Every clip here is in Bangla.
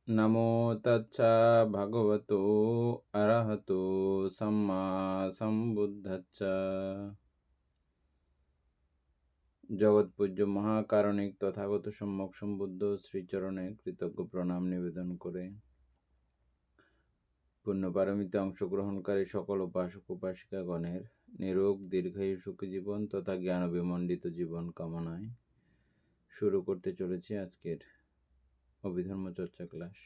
নমো তচ্ছা ভগবতো অরহতো সম্মা সম্বুদ্ধচ্ছা। জগৎপূজ্য মহাকারণিক তথাগত সম্যক সম্বুদ্ধ শ্রীচরণে কৃতজ্ঞ প্রণাম নিবেদন করে পুণ্যপারমিতে অংশগ্রহণকারী সকল উপাসক উপাসিকাগণের নিরোগ দীর্ঘায়ু সুখী জীবন তথা জ্ঞান বিমণ্ডিত জীবন কামনায় শুরু করতে চলেছি আজকের অভিধর্ম চর্চা ক্লাস।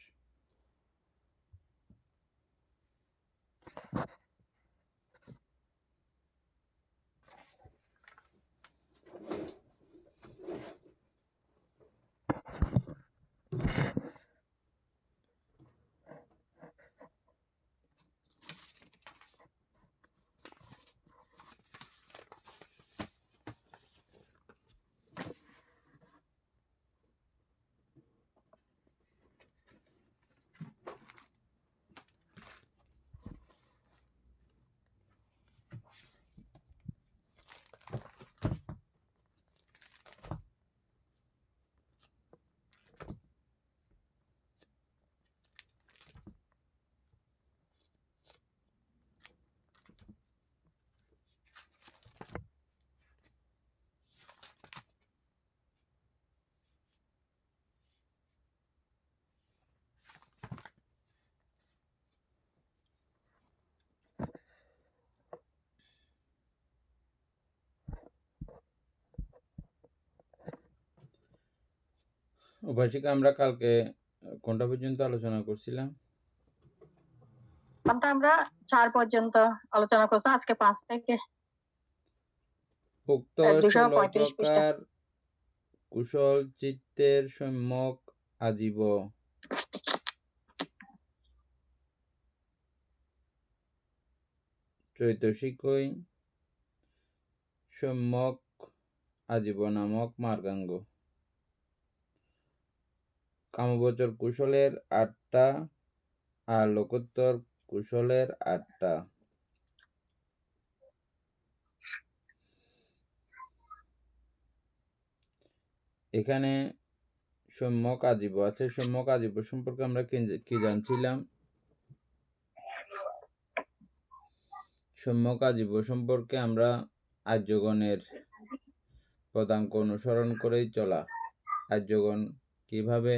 উপাসিকা, আমরা কালকে কোনটা পর্যন্ত আলোচনা করছিলাম? আমরা 4 পর্যন্ত আলোচনা করছি, আজকে 5 থেকে উক্ত 16 235 পৃষ্ঠা। প্রকার কুশল চিত্তের সম্যক আজীব চৈতসিকই সম্যক আজীব নামক মার্গাঙ্গ। কামবচর কুশলের 8টা আর লোকোত্তর কুশলের 8টা। এখানে সম্যক আজীব আছে। সম্যক আজীব সম্পর্কে আমরা কি জানছিলাম? সম্যক আজীব সম্পর্কে আমরা আর্যগণের পদাঙ্ক অনুসরণ করেই চলা। আর্যগণ কিভাবে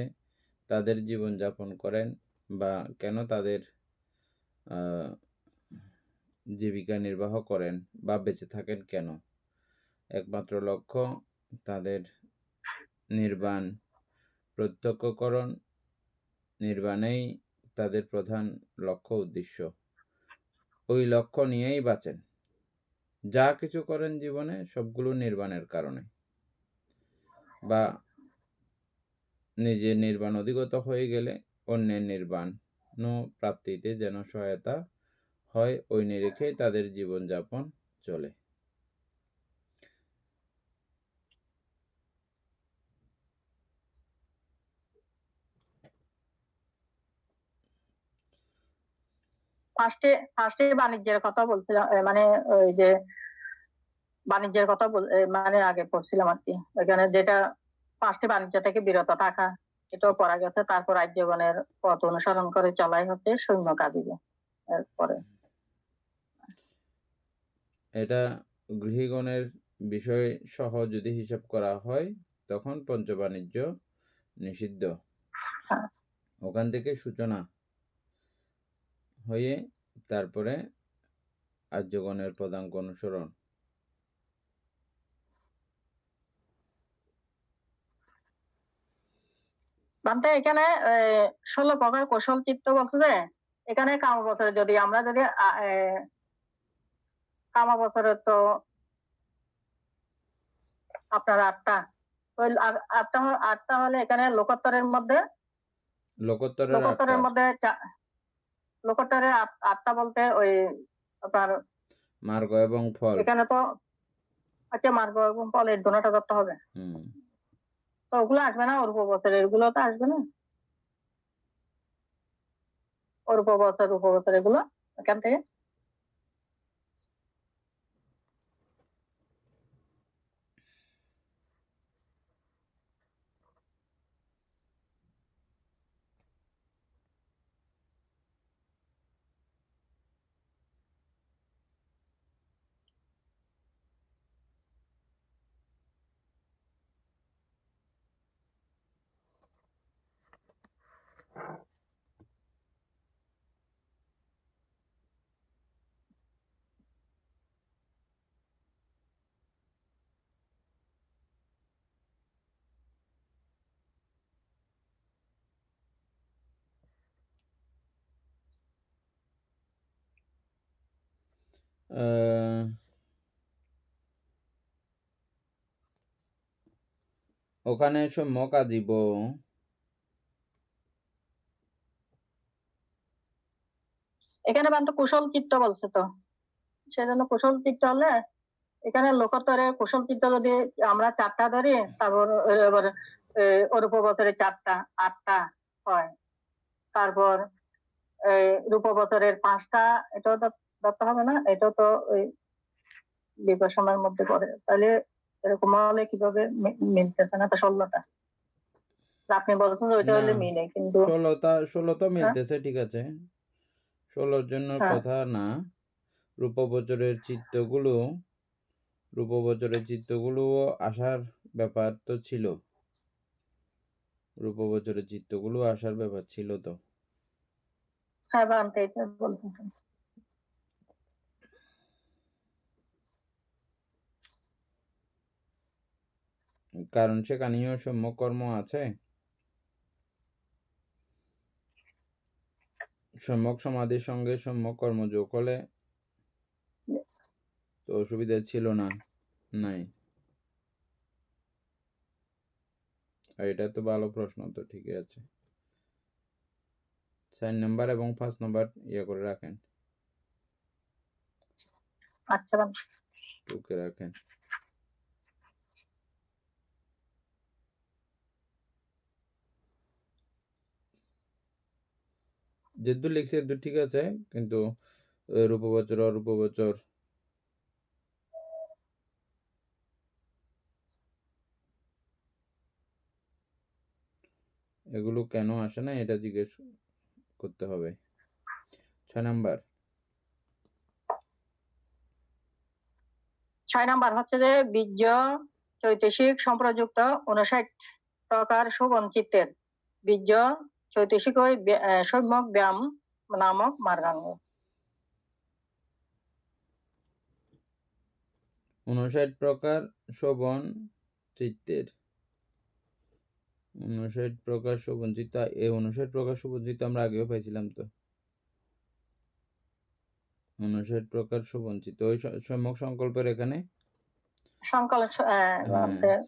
তাদের জীবন যাপন করেন বা কেন তাদের জীবিকা নির্বাহ করেন বা বেঁচে থাকেন কেন, একমাত্র লক্ষ্য তাদের নির্বাণ প্রত্যক্ষকরণ। নির্বাণেই তাদের প্রধান লক্ষ্য উদ্দেশ্য। ওই লক্ষ্য নিয়েই বাঁচেন। যা কিছু করেন জীবনে সবগুলো নির্বাণের কারণে, বা নিজের নির্বাণ অধিগত হয়ে গেলে অন্যের নির্বাণ প্রাপ্তিতে যেন সহায়তা হয়, ওই নিরিখেই তাদের জীবনযাপন চলে। ফার্স্টে বাণিজ্যের কথা বলছিলাম, মানে ওই যে বাণিজ্যের কথা মানে আগে পড়ছিলাম আর কি। ওইখানে যেটা ফার্স্টে বাণিজ্য থেকে বিরত থাকা, এটাও পড়া গেছে। তারপর রাজ্যগণের পথ অনুসরণ করে চলাই হচ্ছে সৈন্য কাজীবে। এরপরে এটা গৃহীগণের বিষয় সহ যদি হিসাব করা হয় তখন পঞ্চবাণিজ্য নিষিদ্ধ। ওখান থেকে সূচনা হয়ে তারপরে আর্যগণের পদাঙ্ক অনুসরণ। বান্তে এখানে 16 প্রকার কৌশল চিত্ত বলছে যে, এখানে কাম বছরে যদি আমরা যদি কামা বছরে তো আপনার 8টা, ওই 8টা হলে এখানে লোকোত্তরের মধ্যে লোকোত্তরের 8টা বলতে ওই আপনার মার্গ এবং ফল। এখানে তো আচ্ছা, মার্গ এবং ফল এই দুটোটা করতে হবে। তো ওগুলো আসবে না অরূপ বছরের, এগুলো তো আসবে না অরূপ বছর এগুলো এখান থেকে। ওখানে সম্যক আজীব এখানে বান্ত কুশল চিত্ত বলছে তো, সেজন্য কুশল চিত্ত হলে এখানে লোকোত্তরে কুশল চিত্ত যদি আমরা 4টা ধরি, তারপর এবার অরূপবচরে 4টা 8টা হয়, তারপর রূপবচরের 5টা, এটাও ধরতে হবে না? এটাও তো ওই বিপাশনার মধ্যে পড়ে। তাহলে এরকম হলে কিভাবে মিলতেছে না? তো 16টা আপনি বলছেন যে ওইটা না হলে মিলে, কিন্তু 16 মিলতেছে, ঠিক আছে, 16 জন্য হ্যাঁ কথা না। রূপবচরের চিত্তগুলো আসার ব্যাপার তো ছিল, রূপবচরের চিত্তগুলো আসার ব্যাপার ছিল তো। হ্যাঁ বানতে এটা বলতেছেন। কারণ সেখানেও সম্যক কর্ম আছে, সম্যক সমাধির সঙ্গে সম্যক কর্ম যোগ হলে তো অসুবিধা ছিল না, নাই। আর এটা তো ভালো প্রশ্ন, তো ঠিকই আছে। 4 নাম্বার এবং 5 নাম্বার ইয়ে করে রাখেন, আচ্ছা বান। টুকে রাখেন। যেহেতু লিখছে এদু ঠিক আছে, কিন্তু রূপবচর অরূপবচর এগুলো কেন আসে না এটা জিজ্ঞেস করতে হবে। 6 নাম্বার 6 নাম্বার হচ্ছে যে বীর্য চৈতসিক সম্প্রযুক্ত 59 প্রকার শোভন চিত্তের বীর্য চৈতসিক ওই সম্যক ব্যায়াম নামক মার্গাঙ্গ। 59 প্রকার শোভন চিত্তের, 59 প্রকার শোভন চিত্ত, এই 59 প্রকার শোভন চিত্ত আমরা আগেও পাইছিলাম তো। 59 প্রকার শোভন চিত্ত ওই সম্যক সংকল্পের এখানে সংকলন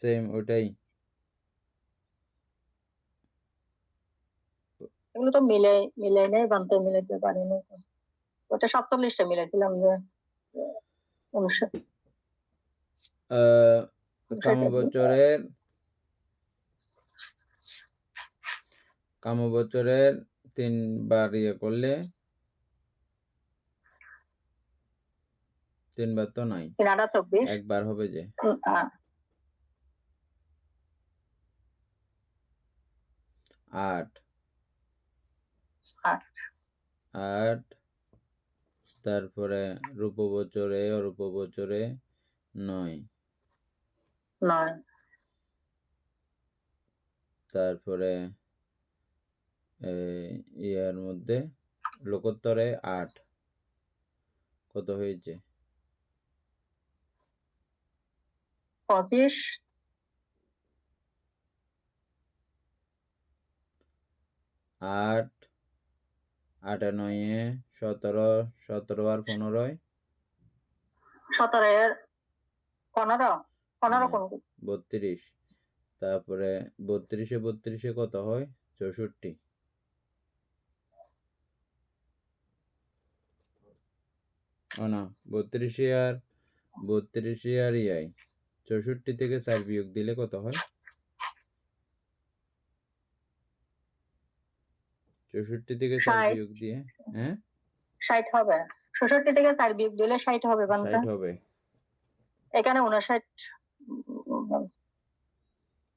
সেম ওটাই। এগুলো তো মিলে নেই বানতে, মিলাইতে পারিনি। ওটা 47টা মিলাইছিলাম যে 59 কামবচরের 3বার ইয়ে করলে 3বার তো নাই, 3/24 একবার হবে যে। 8 তারপরে রূপবচরে অরূপবচরে 9, তারপরে ইয়ার মধ্যে লোকোত্তরে 8, কত হয়েছে? 25 8 8 আর 9 17, 17 আর 15 17 15 কোন 32, তারপরে 32 কত হয়? 64, ও না 32 আর 64 থেকে 4 বিয়োগ দিলে কত হয়? 64 থেকে 4 বিয়োগ দিয়ে 60 হবে। 66 থেকে 4 বিয়োগ দিলে 60 হবে বানতে। 60 হবে। এখানে 59,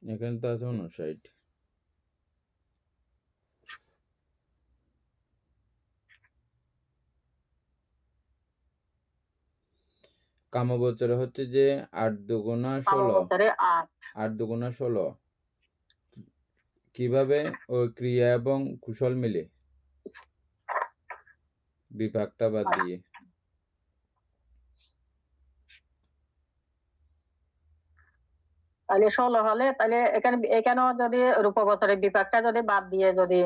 এখানে তো আছে 59। কামবচরে হচ্ছে যে 8 দুগুণা 16, 8 দুগুণা 16। কিভাবে ওই ক্রিয়া এবং কুশল মিলে বিভাগটা বাদ দিয়ে? তাহলে 16 হলে তাহলে এখানেও যদি রূপবচরের বিভাগটা যদি বাদ দিয়ে যদি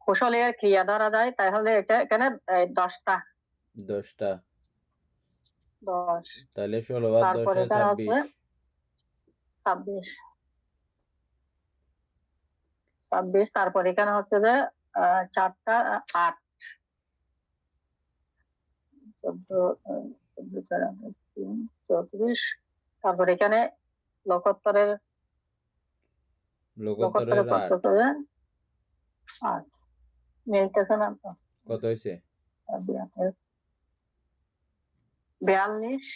কুশলের ক্রিয়া ধরা যায়, তাহলে এটা এখানে 10টা 10টা। 10 তাহলে 16 আর তারপর 10-এ এখানে হচ্ছে 26। 26 26 তারপর এখানে হচ্ছে যে 4টা 8 14 14 4 3 34 তারপর এখানে লোকোত্তরের লোকোত্তরের করতেছে 8 যে 8 মিলতেছে না তো কত হয়েছে? 42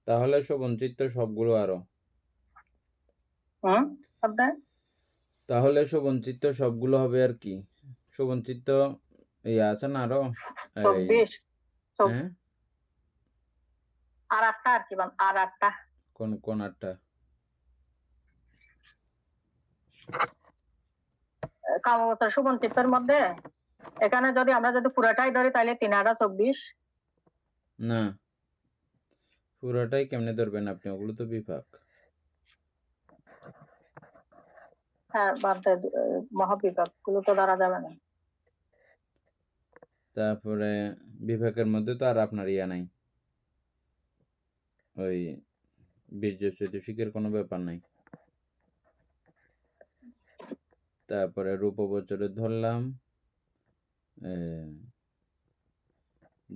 তাহলে শোভনচিত্ত সবগুলো আরো। আপনার তাহলে শোভনচিত্ত সবগুলো হবে আর কি। শোভনচিত্ত আছে না আরো? এই 24 হ্যাঁ, আর 8টা আর কি আর 8টা কোন কোন 8টা? কামবছর সুবঞ্চিতের মধ্যে এখানে যদি আমরা পুরাটাই ধরি তাহলে 3 8 24 না, পুরোটাই কেমনে ধরবেন আপনি? ওগুলো তো বিভাগ। হ্যাঁ বাদ মহাবিভাগ গুলো তো ধরা যাবে না। তারপরে বিভাগের মধ্যে তো আর আপনার নাই, ওই বীর্য চতুর্শিকের কোনো ব্যাপার নাই। তারপরে রূপবচরে ধরলাম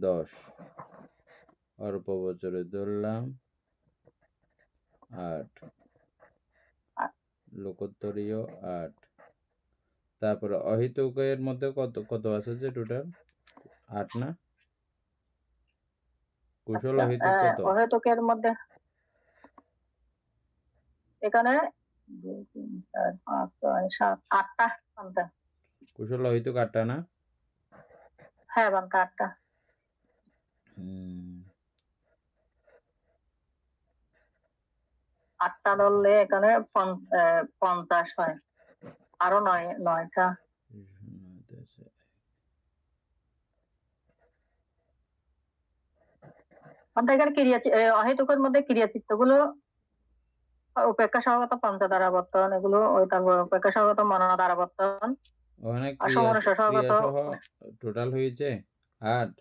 10, অল্পবচরে ধরলাম 8, লোকোত্তরীয় 8। তারপরে অহেতুকের মধ্যে কত কত আছে যে টোটাল? 8 না? কুশল আচ্ছা অহেতুক কত? অহেতুকের মধ্যে এখানে 2 3 4 5 6 7 8টা বানতে কুশল অহেতুক 8টা না? হ্যাঁ বানতে 8টা 8টা ধরলে এখানে 50 হয় আরো 9টা এখানে অহেতুকের মধ্যে ক্রিয়াচিত্ত গুলো উপেক্ষা সহগত পঞ্চদ্বারাবর্তন এগুলো ওই তারপর উপেক্ষা সহগত মনোদ্বারাবর্তন ওখানে আর ক্রিয়া সমনুষ সহগত সহ টোটাল হয়েছে 8।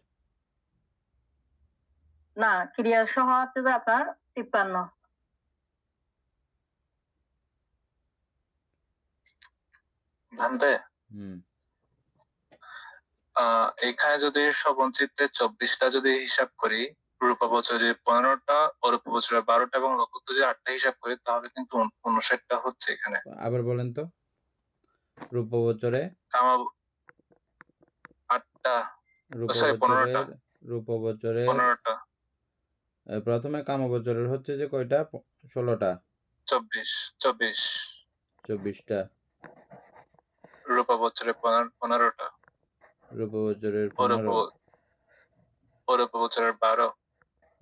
না ক্রিয়া সহ হচ্ছে যে আপনার 53 ভান্তে এখানে যদি শোভনচিত্তে 24টা যদি হিসাব করি, রূপবচরে 15টা, অরূপবচরে 12টা এবং লোকোত্তরে 8টা হিসাব করি, তাহলে কিন্তু 59টা হচ্ছে এখানে। আবার বলেন তো, রূপবচরে 8টা, সরি 15টা, রূপবচরে 15টা, প্রথমে কামবচরের হচ্ছে যে কয়টা? 16টা, 24টা, রূপবচরে 15টা, রূপবচরের 15, অরূপবচরের 12,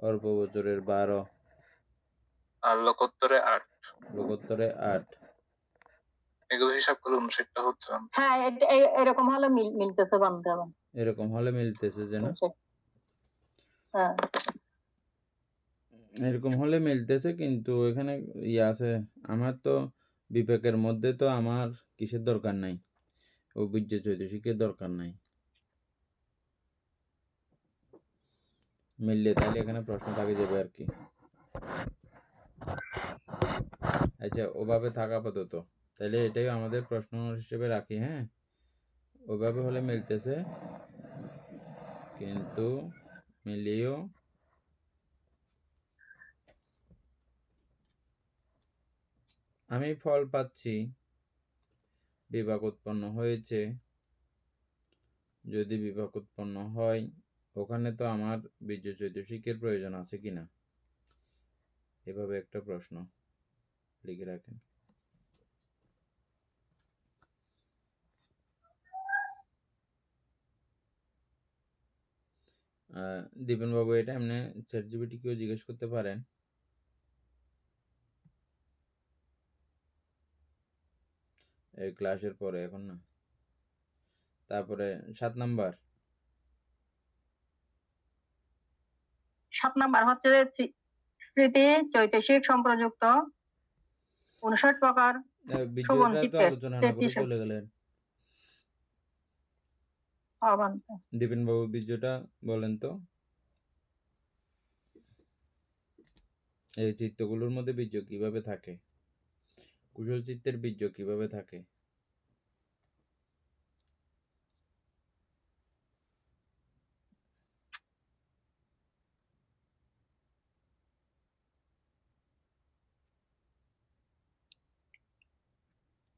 অল্পবচরের 12, আর লোকোত্তরে 8। লোকোত্তরে 8। এগুলো হিসাব করলে 59টা হচ্ছে। হ্যাঁ এরকম হলে মিলতেছে বানতে হবে এরকম হলে মিলতেছে যে না? হ্যাঁ এরকম হলে মিলতেছে, কিন্তু এখানে আছে আমার তো বিবেকের মধ্যে তো আমার কিসের দরকার নাই, ও বীর্য চৈতসিকের দরকার নাই। মিললে তাহলে এখানে প্রশ্ন থাকে যাবে আর কি। আচ্ছা ওভাবে থাকা আপাতত, তাহলে এটাই আমাদের প্রশ্ন হিসেবে রাখি। হ্যাঁ, ওভাবে হলে মিলতেছে, কিন্তু মিলিয়েও আমি ফল পাচ্ছি, বিভাগ উৎপন্ন হয়েছে। যদি বিভাগ উৎপন্ন হয়, ওখানে তো আমার বীর্য চৈতসিকের প্রয়োজন আছে কিনা, এভাবে একটা প্রশ্ন লিখে রাখেন। দীপেন বাবু এটা এমনি চ্যাট জিপিটি কেউ জিজ্ঞেস করতে পারেন। এই ক্লাসের পরে, এখন না। তারপরে 7 নাম্বার 7 নাম্বার হচ্ছে যে স্মৃতি চৈতসিক সম্প্রযুক্ত 59 প্রকার বীর্যটা তো শোভনচিত্তের আলোচনা না স্মৃতি করে চলে গেলেন। অবান্ত। দীপেন বাবু বীর্যটা বলেন তো। এই চিত্তগুলোর মধ্যে বীর্য কিভাবে থাকে? কুশল চিত্তের বীর্য কিভাবে থাকে?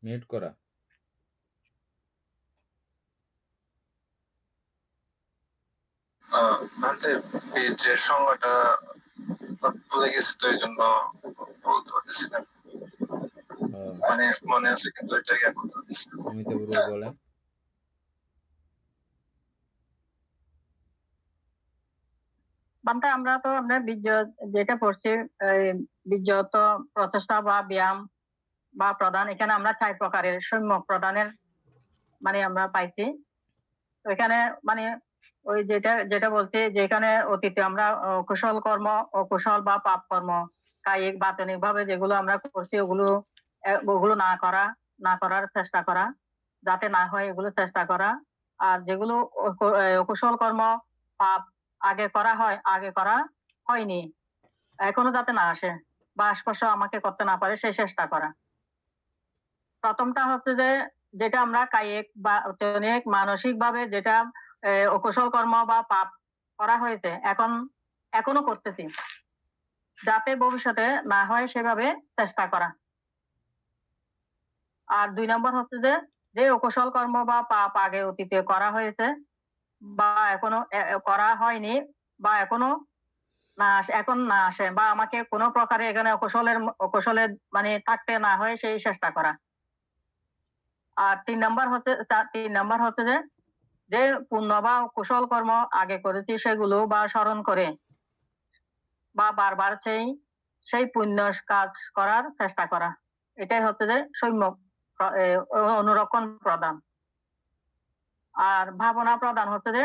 মিউট করা। ভান্তে বীজের সংজ্ঞাটা ভুলে গেছি, তো এই জন্য বলতে পারতেছি না। মানে মনে আছে কিন্তু এটা জ্ঞান করতে পারতেছি না। অমিতাভ বলেন। বান্তা আমরা বীর্য যেটা পড়ছি, বীর্য তো প্রচেষ্টা বা ব্যায়াম বা প্রদান, এখানে আমরা 4 প্রকারের সম্যক প্রদানের মানে আমরা পাইছি। তো এখানে মানে ওই যেটা বলছি, যেখানে অতীতে আমরা কুশল কর্ম, অকুশল বা পাপ কর্ম কায়িক বাতনিক ভাবে যেগুলো আমরা করছি, ওগুলো না করার চেষ্টা করা, যাতে না হয় এগুলো চেষ্টা করা। আর যেগুলো অকুশল কর্ম, পাপ আগে করা হয়নি, এখনো যাতে না আসে বা স্পর্শ আমাকে করতে না পারে, সেই চেষ্টা করা। প্রথমটা হচ্ছে যে যেটা আমরা কায়িক বা মানসিক ভাবে যেটা অকুশল কর্ম বা পাপ করা হয়েছে, এখনো করতেছি, যাতে ভবিষ্যতে না হয় সেভাবে চেষ্টা করা। আর 2 নম্বর হচ্ছে যে যে অকুশল কর্ম বা পাপ আগে অতীতে করা হয়েছে বা এখনো করা হয়নি বা এখন না আসে, বা আমাকে কোনো প্রকারে এখানে অকুশলের মানে থাকতে না হয়, সেই চেষ্টা করা। আর 3 নাম্বার হচ্ছে যে যে পুণ্য বা কুশল কর্ম আগে করেছি সেগুলো বা স্মরণ করে বা বারবার সেই পুণ্য কাজ করার চেষ্টা করা। এটাই হচ্ছে যে সম্যক অনুরক্ষণ প্রদান। আর ভাবনা প্রদান হচ্ছে যে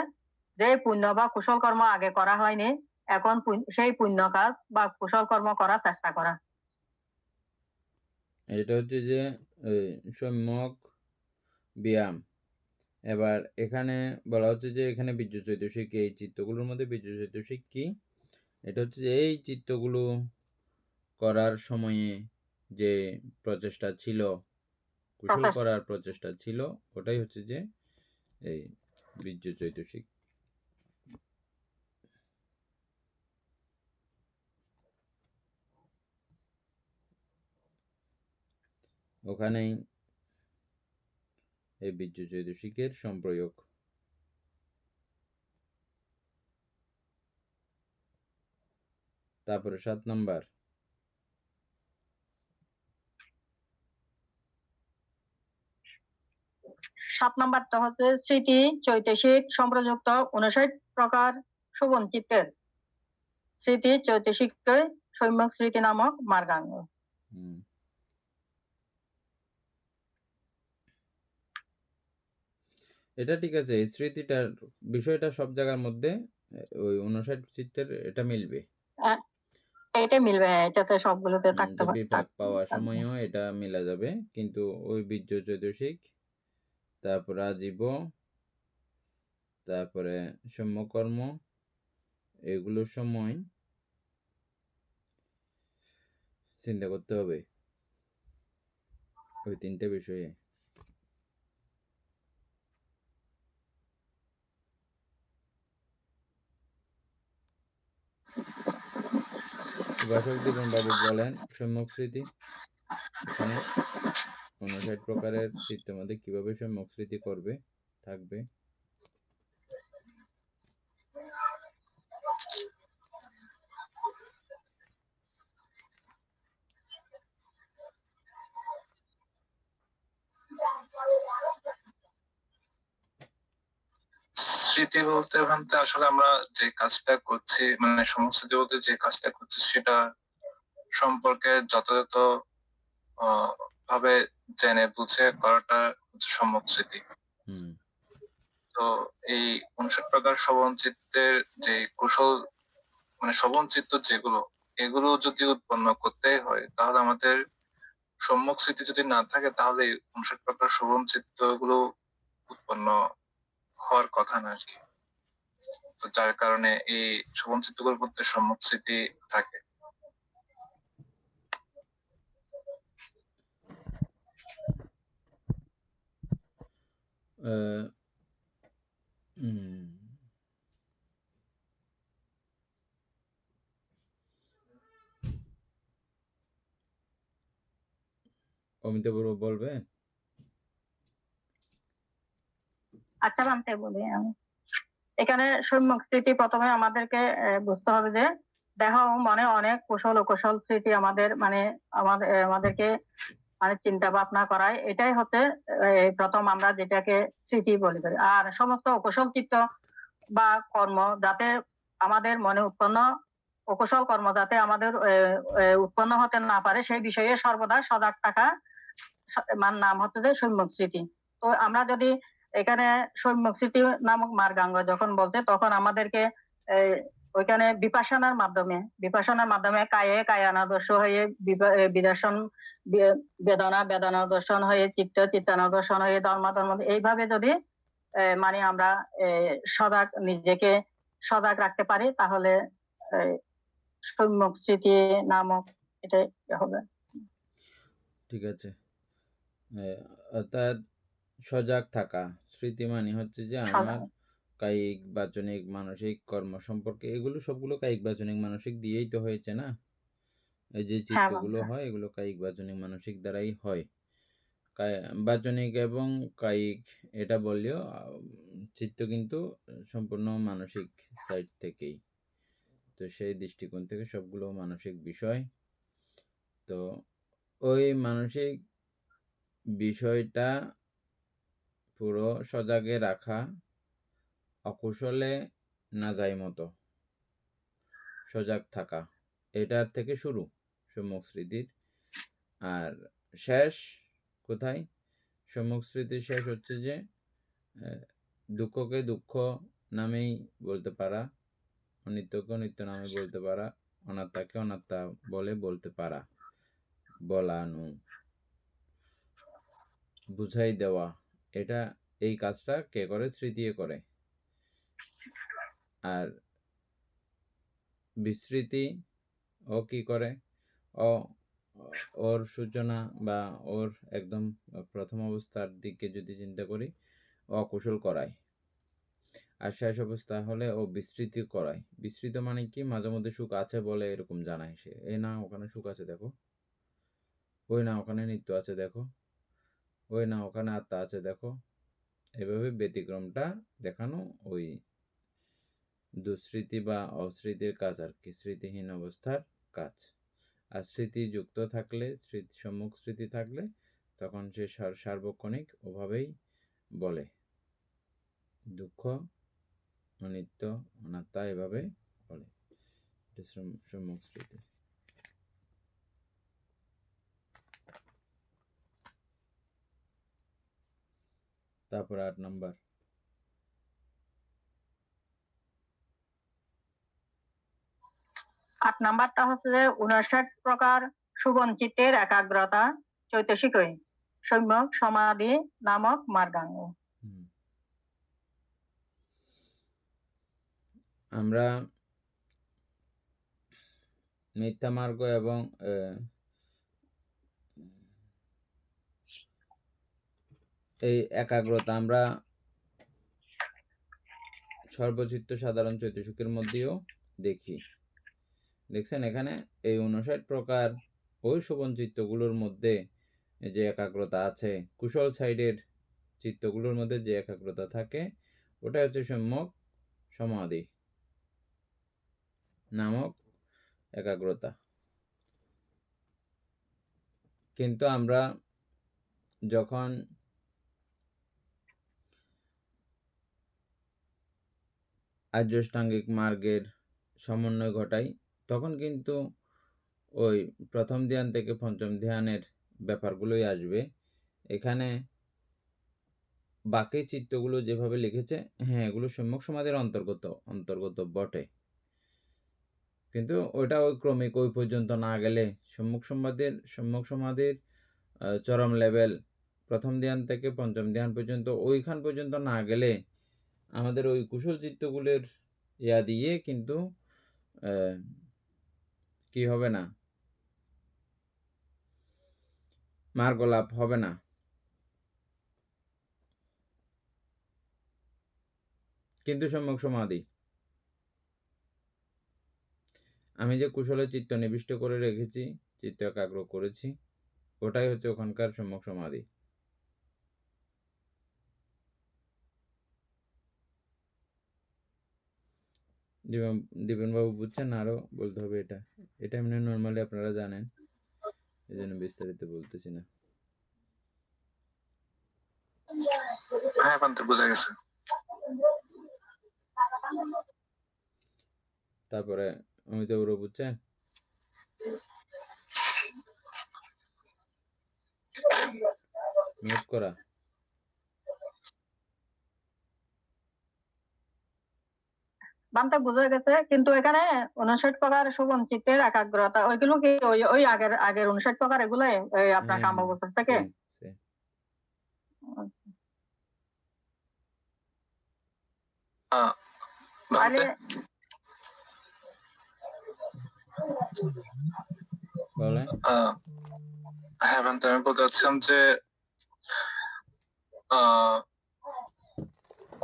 যে পুণ্য বা কুশল কর্ম আগে করা হয়নি, এখন সেই পুণ্য কাজ বা কুশল কর্ম করার চেষ্টা করা। এটা হচ্ছে যে সম্যক ব্যায়াম। এবার এখানে বলা হচ্ছে যে এখানে বীর্য চৈতসিক, এই চিত্তগুলোর মধ্যে বীর্য চৈতসিক কি? এটা হচ্ছে যে এই চিত্তগুলো করার সময়ে যে প্রচেষ্টা ছিল, কুশল করার প্রচেষ্টা ছিল, ওটাই হচ্ছে যে এই বীর্য চৈতসিক। ওখানেই এই বীর্য চৈতসিকের সম্প্রয়োগ। তারপরে 7 নাম্বার 7 নাম্বারটা হচ্ছে স্মৃতি চৈতসিক সম্প্রযুক্ত 59 প্রকার শোভন চিত্তের স্মৃতি চৈতসিককে সম্যক স্মৃতি নামক মার্গাঙ্গ। এটা ঠিক আছে, এই স্মৃতিটার বিষয়টা সব জায়গার মধ্যে ওই 59 চিত্তের এটা মিলবে। এটা মিলবে, এটাতে সবগুলোতে থাকতে পারে। বিভাগ পাওয়ার সময়ও এটা মিলা যাবে, কিন্তু ওই বীর্য চৈতসিক, তারপর আজীব, তারপরে সম্যকর্ম, এগুলোর সময় চিন্তা করতে হবে ওই 3টে বিষয়ে। উপাসক দীপন বাবু বলেন সম্যক স্মৃতি এখানে 59 প্রকারের চিত্তের মধ্যে কিভাবে সম্যক স্মৃতি থাকবে। স্মৃতি বলতে ভাবতে আসলে আমরা যে কাজটা করছি, মানে সম্যক স্মৃতি বলতে যে কাজটা করছি সেটা সম্পর্কে যথাযথ ভাবে জেনে বুঝে করাটা হচ্ছে সম্যক স্মৃতি। হুম তো এই ৫৯ প্রকার শ্রবণচিত্তের যে কৌশল, মানে শ্রবণচিত্ত যেগুলো, এগুলো যদি উৎপন্ন করতেই হয় তাহলে আমাদের সম্যক স্মৃতি যদি না থাকে তাহলে এই ৫৯ প্রকার শ্রবণচিত্ত গুলো উৎপন্ন হওয়ার কথা না আর কি। তো যার কারণে এই শ্রবণচিত্ত গুলোর মধ্যে সম্যক স্মৃতি থাকে। আহ, হুম অমিতা বলবে। আচ্ছা বানতে বলি আমি। এখানে সম্যক স্মৃতি প্রথমে আমাদেরকে বুঝতে হবে যে দেহ ও মনে অনেক কুশল অকুশল স্মৃতি আমাদেরকে মানে চিন্তা ভাবনা করায়, এটাই হচ্ছে প্রথম আমরা যেটাকে স্মৃতি বলি করি। আর সমস্ত অকুশল চিত্ত বা কর্ম যাতে আমাদের মনে উৎপন্ন, অকুশল কর্ম যাতে আমাদের উৎপন্ন হতে না পারে সেই বিষয়ে সর্বদা সজাগ থাকা নাম হচ্ছে যে সম্যক স্মৃতি। তো আমরা যদি এখানে সম্যক স্মৃতি নামক মার্গাঙ্গ যখন বলছে তখন আমাদেরকে আহ, ওইখানে বিপাশনার মাধ্যমে কায়ে কায়ানাদর্শ হয়ে বিদর্শন, বেদনা বেদনাদর্শন হয়ে চিত্তানুদর্শন হয়ে ধর্ম এইভাবে যদি মানে আমরা নিজেকে সজাগ রাখতে পারি তাহলে আহ, সম্যক স্মৃতি নামক এটাই হবে। ঠিক আছে। অর্থাৎ সজাগ থাকা, স্মৃতি মানে হচ্ছে যে আমার সজাগ। কায়িক বাচনিক মানসিক কর্ম সম্পর্কে, এগুলো সবগুলো কায়িক বাচনিক মানসিক দিয়েই তো হয়েছে না। এই যে হ্যাঁ চিত্তগুলো বন্ধু। হয় এগুলো কায়িক বাচনিক মানসিক দ্বারাই হয়। বাচনিক এবং কায়িক এটা বললেও চিত্ত কিন্তু সম্পূর্ণ মানসিক সাইড থেকেই, তো সেই দৃষ্টিকোণ থেকে সবগুলো মানসিক বিষয়। তো ওই মানসিক বিষয়টা পুরো সজাগে রাখা, অকুশলে না যায় মতো সজাগ থাকা, এটার থেকে শুরু সম্যক স্মৃতির। আর শেষ কোথায়? সম্যক স্মৃতির শেষ হচ্ছে যে দুঃখকে দুঃখ নামেই বলতে পারা, অনিত্যকে অনিত্য নামে বলতে পারা, অনাত্মাকে অনাত্মা বলে বলতে পারা, বলানো, বুঝাই দেওয়া। এটা এই কাজটা কে করে? স্মৃতি করে। আর বিস্মৃতি ও কি করে? ও ওর সূচনা বা ওর একদম প্রথম অবস্থার দিকে যদি চিন্তা করি, অকুশল করায়। আর শেষ অবস্থা হলে ও বিস্মৃতি করায়। বিস্মৃত মানে কি? মাঝে মধ্যে সুখ আছে বলে এরকম জানায় সে, এই না ওখানে সুখ আছে দেখো, ওই না ওখানে নিত্য আছে দেখো, ওই না ওখানে আত্মা আছে দেখো। এভাবে ব্যতিক্রমটা দেখানো ওই দুঃস্মৃতি বা অস্মৃতির কাজ আর কি, স্মৃতিহীন অবস্থার কাজ। আর স্মৃতি যুক্ত থাকলে, সম্মুখ স্মৃতি থাকলে তখন সে সার্বক্ষণিক ওভাবেই বলে, দুঃখ অনিত্য অনাত্মা এভাবে বলে। সম্মুখ স্মৃতি। তারপর ৮ নম্বর। ৮ নাম্বারটা হচ্ছে যে ৫৯ প্রকার সুবঞ্চিতের একাগ্রতা চৈতসিকই সম্যক সমাধি নামক মার্গাঙ্গ। আমরা মিথ্যা মার্গ এবং এই একাগ্রতা আমরা সর্বচিত্ত সাধারণ চৈতসিকের মধ্যেও দেখি। দেখছেন এখানে এই ৫৯ প্রকার ওই শোভন চিত্তগুলোর মধ্যে যে একাগ্রতা আছে, কুশল সাইডের চিত্তগুলোর মধ্যে যে একাগ্রতা থাকে, ওটা হচ্ছে সম্যক সমাধি নামক একাগ্রতা। কিন্তু আমরা যখন আর্যাষ্টাঙ্গিক মার্গের সমন্বয় ঘটাই, তখন কিন্তু ওই প্রথম ধ্যান থেকে পঞ্চম ধ্যানের ব্যাপারগুলোই আসবে। এখানে বাকি চিত্তগুলো যেভাবে লিখেছে, হ্যাঁ, এগুলো সম্যক সমাধির অন্তর্গত বটে, কিন্তু ওইটা ওই ক্রমিক ওই পর্যন্ত না গেলে সম্যক সমাধির চরম লেভেল প্রথম ধ্যান থেকে পঞ্চম ধ্যান পর্যন্ত ওইখান পর্যন্ত না গেলে আমাদের ওই কুশল চিত্তগুলোর ইয়া দিয়ে কিন্তু কি হবে না, মার্গ লাভ হবে না। কিন্তু সম্যক সমাধি, আমি যে কুশলে চিত্ত নিবিষ্ট করে রেখেছি, চিত্ত একাগ্র করেছি, ওটাই হচ্ছে ওখানকার সম্যক সমাধি। দীপেনবাবু বুঝছেন? আরো বলতে হবে? এটা এমনি নর্মালি আপনারা জানেন, এই জন্য বিস্তারিত বলতেছি না। হ্যাঁ পান্তে বোঝা গেছে। তারপরে অমিতাভ্র বুঝছেন? মিউট করা। বানটা বোঝা গেছে, কিন্তু এখানে 59 প্রকার শোভন চিত্তের একাগ্রতা, ওইগুলো কি ওই আগের 59 প্রকার এগুলাই আপনার হ্যাঁ, কাম্য বছর থেকে? same. তাহলে বলেন। হ্যাঁ পান্তে, আমি বলতে চাচ্ছিলাম যে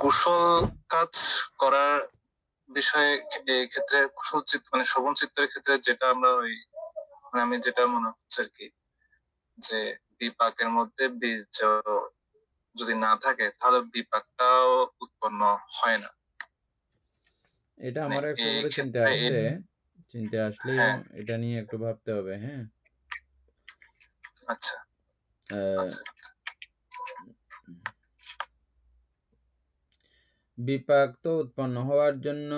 কুশল কাজ করার বিষয়ে এই ক্ষেত্রে কুশল চিত্ত মানে শোভন চিত্তের ক্ষেত্রে যেটা আমরা ওই মানে আমি যেটা মনে হচ্ছে আর কি, যে বিপাকের মধ্যে বীজ যদি না থাকে তাহলে বিপাকটাও উৎপন্ন হয় না। এটা মানে আমার একটু এই করে চিন্তা ক্ষেত্রে আসছে, চিন্তা আসলেও হ্যাঁ এটা নিয়ে একটু ভাবতে হবে। হ্যাঁ, আচ্ছা আচ্ছা বিপাক তো উৎপন্ন হওয়ার জন্য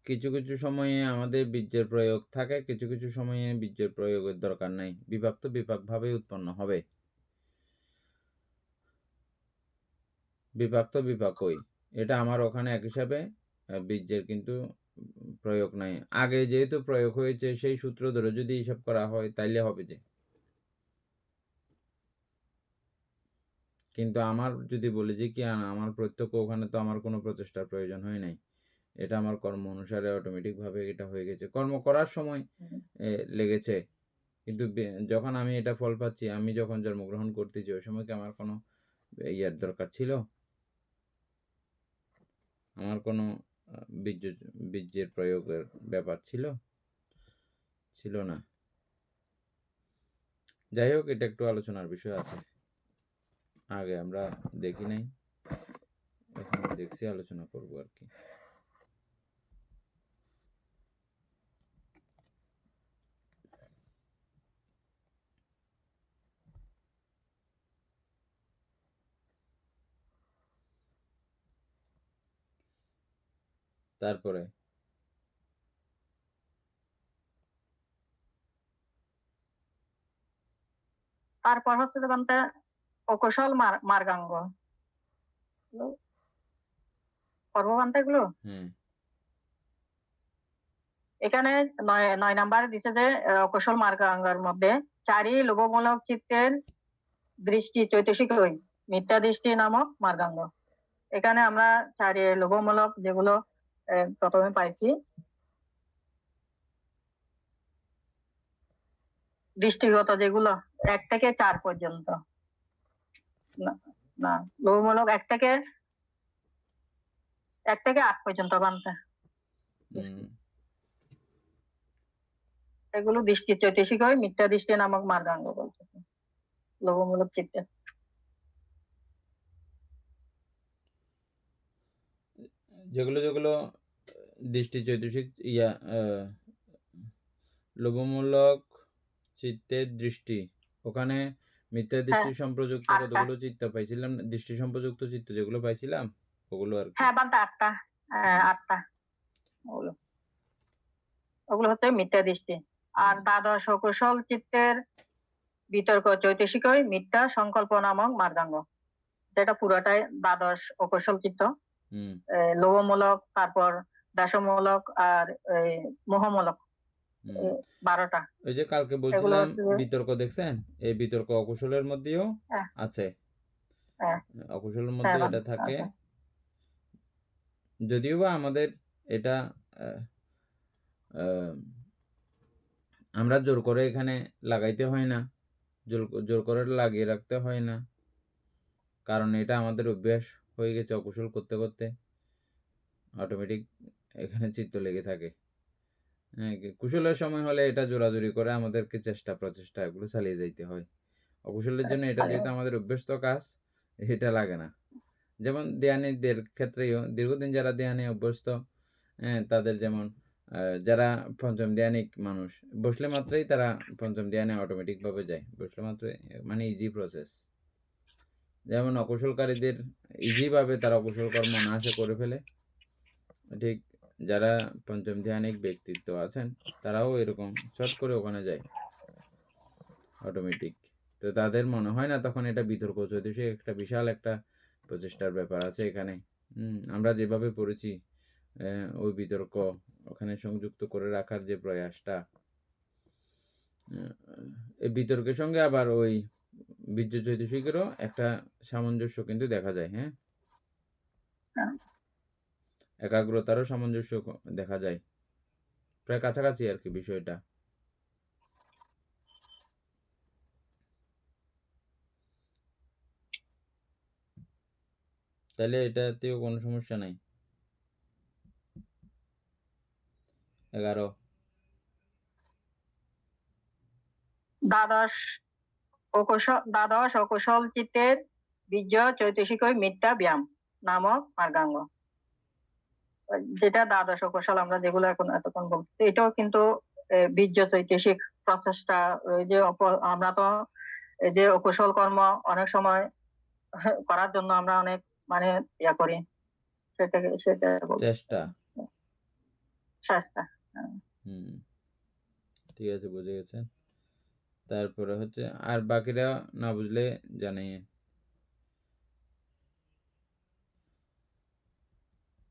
কিছু কিছু সময়ে আমাদের বীর্যের প্রয়োগ থাকে, কিছু কিছু সময়ে বীর্যের প্রয়োগের দরকার নাই। বিপাক তো বিপাক ভাবে উৎপন্ন হবে, বিপাক তো বিপাকই। এটা আমার ওখানে এক হিসাবে বীর্যের কিন্তু প্রয়োগ নাই। আগে যেহেতু প্রয়োগ হয়েছে সেই সূত্র ধরে যদি হিসাব করা হয় তাইলে হবে যে। কিন্তু আমার যদি বলি যে কি আমার প্রত্যক্ষ, ওখানে তো আমার কোনো প্রচেষ্টার প্রয়োজন হয় নাই, এটা আমার কর্ম অনুসারে অটোমেটিক ভাবে এটা হয়ে গেছে, কর্ম করার সময় লেগেছে। কিন্তু যখন আমি এটা ফল পাচ্ছি, আমি যখন জন্মগ্রহণ করতেছি, ওই সময় কি আমার কোনো ইয়ার দরকার ছিল? আমার কোনো বীর্যের প্রয়োগের ব্যাপার ছিল না। যাই হোক, এটা একটু আলোচনার বিষয় আছে, আগে আমরা দেখি নাই, এখন দেখছি, আলোচনা করব আর কি। তারপরে তারপর হচ্ছে যে বানটা অকুশল মার্গাঙ্গ কর্মবান্তা এগুলো এখানে 9 নাম্বারে দিছে যে অকুশল মার্গাঙ্গের মধ্যে 4ই লোভমূলক চিত্তের দৃষ্টি চৈতসিক মিথ্যা দৃষ্টি নামক মার্গাঙ্গ। এখানে আমরা 4 লোভমূলক যেগুলো প্রথমে পাইছি, দৃষ্টিগত যেগুলো 1 থেকে 4 পর্যন্ত, না লোভমূলক 1 থেকে 8 পর্যন্ত বানতে, এগুলো দৃষ্টি চৈতসিক মিথ্যা দৃষ্টি নামক মার্গাঙ্গ বলতেছে লোভমূলক চিত্তে। যেগুলো দৃষ্টি চৈতসিক লোভমূলক চিত্তের দৃষ্টি, ওখানে মিথ্যা দৃষ্টি সম্প্রযুক্ত কতগুলো চিত্ত পাইছিলাম, দৃষ্টি সম্প্রযুক্ত চিত্ত যেগুলো পাইছিলাম ওগুলো আর কি। হ্যাঁ বানটা 8টা, 8টা ওগুলো ওগুলো হচ্ছে মিথ্যা দৃষ্টি। আর দ্বাদশ অকুশল চিত্তের বিতর্ক চৈতসিকই মিথ্যা সংকল্প নামক মার্গাঙ্গ, যেটা পুরোটাই দ্বাদশ অকুশল চিত্ত। হুম লোভমূলক, তারপর দাসমূলক, আর এই মোহমূলক, হুম 12টা। ওই যে কালকে এগুলো বলছিলাম হচ্ছে যে বিতর্ক, দেখছেন? এই বিতর্ক অকুশলের মধ্যেও হ্যাঁ, আছে, হ্যাঁ, অকুশলের হ্যাঁ, মধ্যে এটা থাকে। আচ্ছা। যদিও বা আমাদের এটা আহ, আহ, আমরা জোর করে এখানে লাগাইতে হয় না, জোর করে লাগিয়ে রাখতে হয় না, কারণ এটা আমাদের অভ্যাস হয়ে গেছে। অকুশল করতে করতে অটোমেটিক এখানে চিত্ত লেগে থাকে। হ্যাঁ, কুশলের সময় হলে এটা জোরাজুরি করে আমাদেরকে চেষ্টা প্রচেষ্টা এগুলো চালিয়ে যাইতে হয়। অকুশলের জন্য এটা খালি যেহেতু আমাদের অভ্যস্ত কাজ, এটা লাগে না। যেমন ধ্যানীদের ক্ষেত্রেও দীর্ঘদিন যারা ধ্যানে অভ্যস্ত, তাদের যেমন যারা পঞ্চম ধ্যানিক মানুষ, বসলে মাত্রই তারা পঞ্চম ধ্যানে অটোমেটিকভাবে যায়, বসলে মাত্রই, মানে ইজি প্রসেস। যেমন অকুশলকারীদের ইজিভাবে তারা অকুশল কর্ম অনায়াসে করে ফেলে, ঠিক যারা পঞ্চম ধ্যানিক ব্যক্তিত্ব আছেন তারাও এরকম চট করে ওখানে যায় অটোমেটিক। তো তাদের মনে হয় না তখন এটা বিতর্ক চলছে, একটা বিশাল একটা প্রচেষ্টার ব্যাপার আছে এখানে। আমরা যেভাবে পড়েছি ওই বিতর্ক ওখানে সংযুক্ত করে রাখার যে প্রয়াসটা, এই বিতর্কের সঙ্গে আবার ওই বীর্য চৈতসিকেরও একটা সামঞ্জস্য কিন্তু দেখা যায়। হ্যাঁ, হ্যাঁ। একাগ্রতারও সামঞ্জস্য দেখা যায়, প্রায় কাছাকাছি আর কি বিষয়টা। তাহলে এটাতেও কোনো সমস্যা নাই। 11 দ্বাদশ অকুশল চিত্তের বীর্য চৈতসিকই মিথ্যা ব্যায়াম নামক মার্গাঙ্গ, যেটা দ্বাদশ অকুশল আমরা যেগুলো এখন এতক্ষণ বলছি, এটাও কিন্তু বীর্য চৈতসিক প্রচেষ্টা। ওই যে আমরা তো এই যে অকুশল কর্ম অনেক সময় করার জন্য আমরা অনেক মানে ইয়া করি, সেটা বলছি। চেষ্টা। চেষ্টা, হ্যাঁ। হুম, ঠিক আছে, বুঝে গেছেন। তারপরে হচ্ছে আর বাকিরা না বুঝলে জানাই।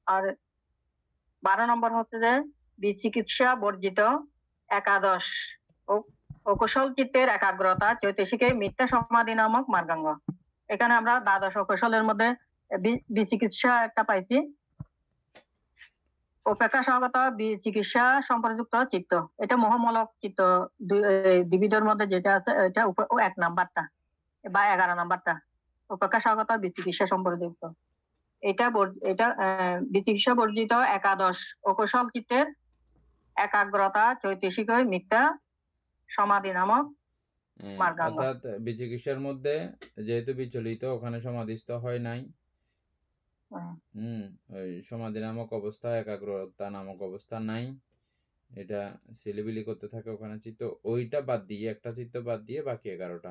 আর 12 নম্বর হচ্ছে যে বিচিকিৎসা বর্জিত একাদশ অকুশল চিত্তের একাগ্রতা চৈতসিকে মিথ্যা সমাধি নামক মার্গাঙ্গ। এখানে আমরা দ্বাদশ অকুশলের মধ্যে বিচিকিৎসা একটা পাইছি, উপেক্ষা সহগত বিচিকিৎসা সম্পর্কযুক্ত চিত্ত। এটা মোহমূলক চিত্ত দ্বিবিধের মধ্যে যেটা আছে, এটা 1 নাম্বারটা বা 11 নাম্বারটা উপেক্ষা সহগত বিচিকিৎসা সম্পর্কযুক্ত। এটা বিচিকিৎসা বর্জিত একাদশ অকুশল চিত্তের একাগ্রতা চৈতসিকই মিথ্যা সমাধি নামক মার্গাঙ্গ। অর্থাৎ বিচিকিৎসার মধ্যে যেহেতু বিচলিত, ওখানে সমাধিস্থ হয় নাই, ওই সমাধি নামক অবস্থা, একাগ্রতা নামক অবস্থা নাই, এটা সিলিবিলি করতে থাকে ওখানে চিত্ত। ওইটা বাদ দিয়ে, একটা চিত্ত বাদ দিয়ে বাকি 11টা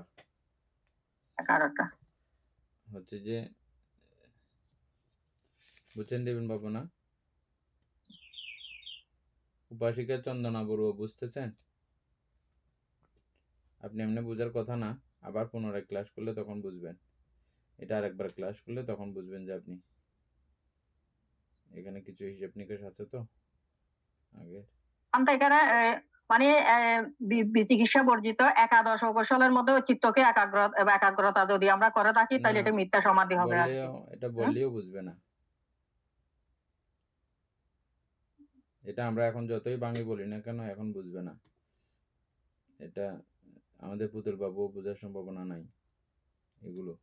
হচ্ছে যে, বুঝছেন দেবেন বাবু না? উপাসিকা চন্দনা বড়ুয়া, বুঝতেছেন? আপনি এমনি বোঝার কথা না, আবার পুনরায় ক্লাস করলে তখন বুঝবেন। এটা আরেকবার ক্লাস করলে তখন বুঝবেন যে আপনি এখানে কিছু হিসাব নিকাশ আছে তো আগে। এখানে মানে বিচিকিৎসা বর্জিত একাদশ অকুশলের মধ্যে চিত্তকে একাগ্রতা যদি আমরা করে থাকি তাহলে এটা মিথ্যা সমাধি হবে আর কি। এটা বললেও বুঝবে না। এটা আমরা এখন যতই বাঙালি বলি না কেন, এখন বুঝবে না। এটা আমাদের পুতুল বাবু বোঝার সম্ভাবনা নাই। এগুলো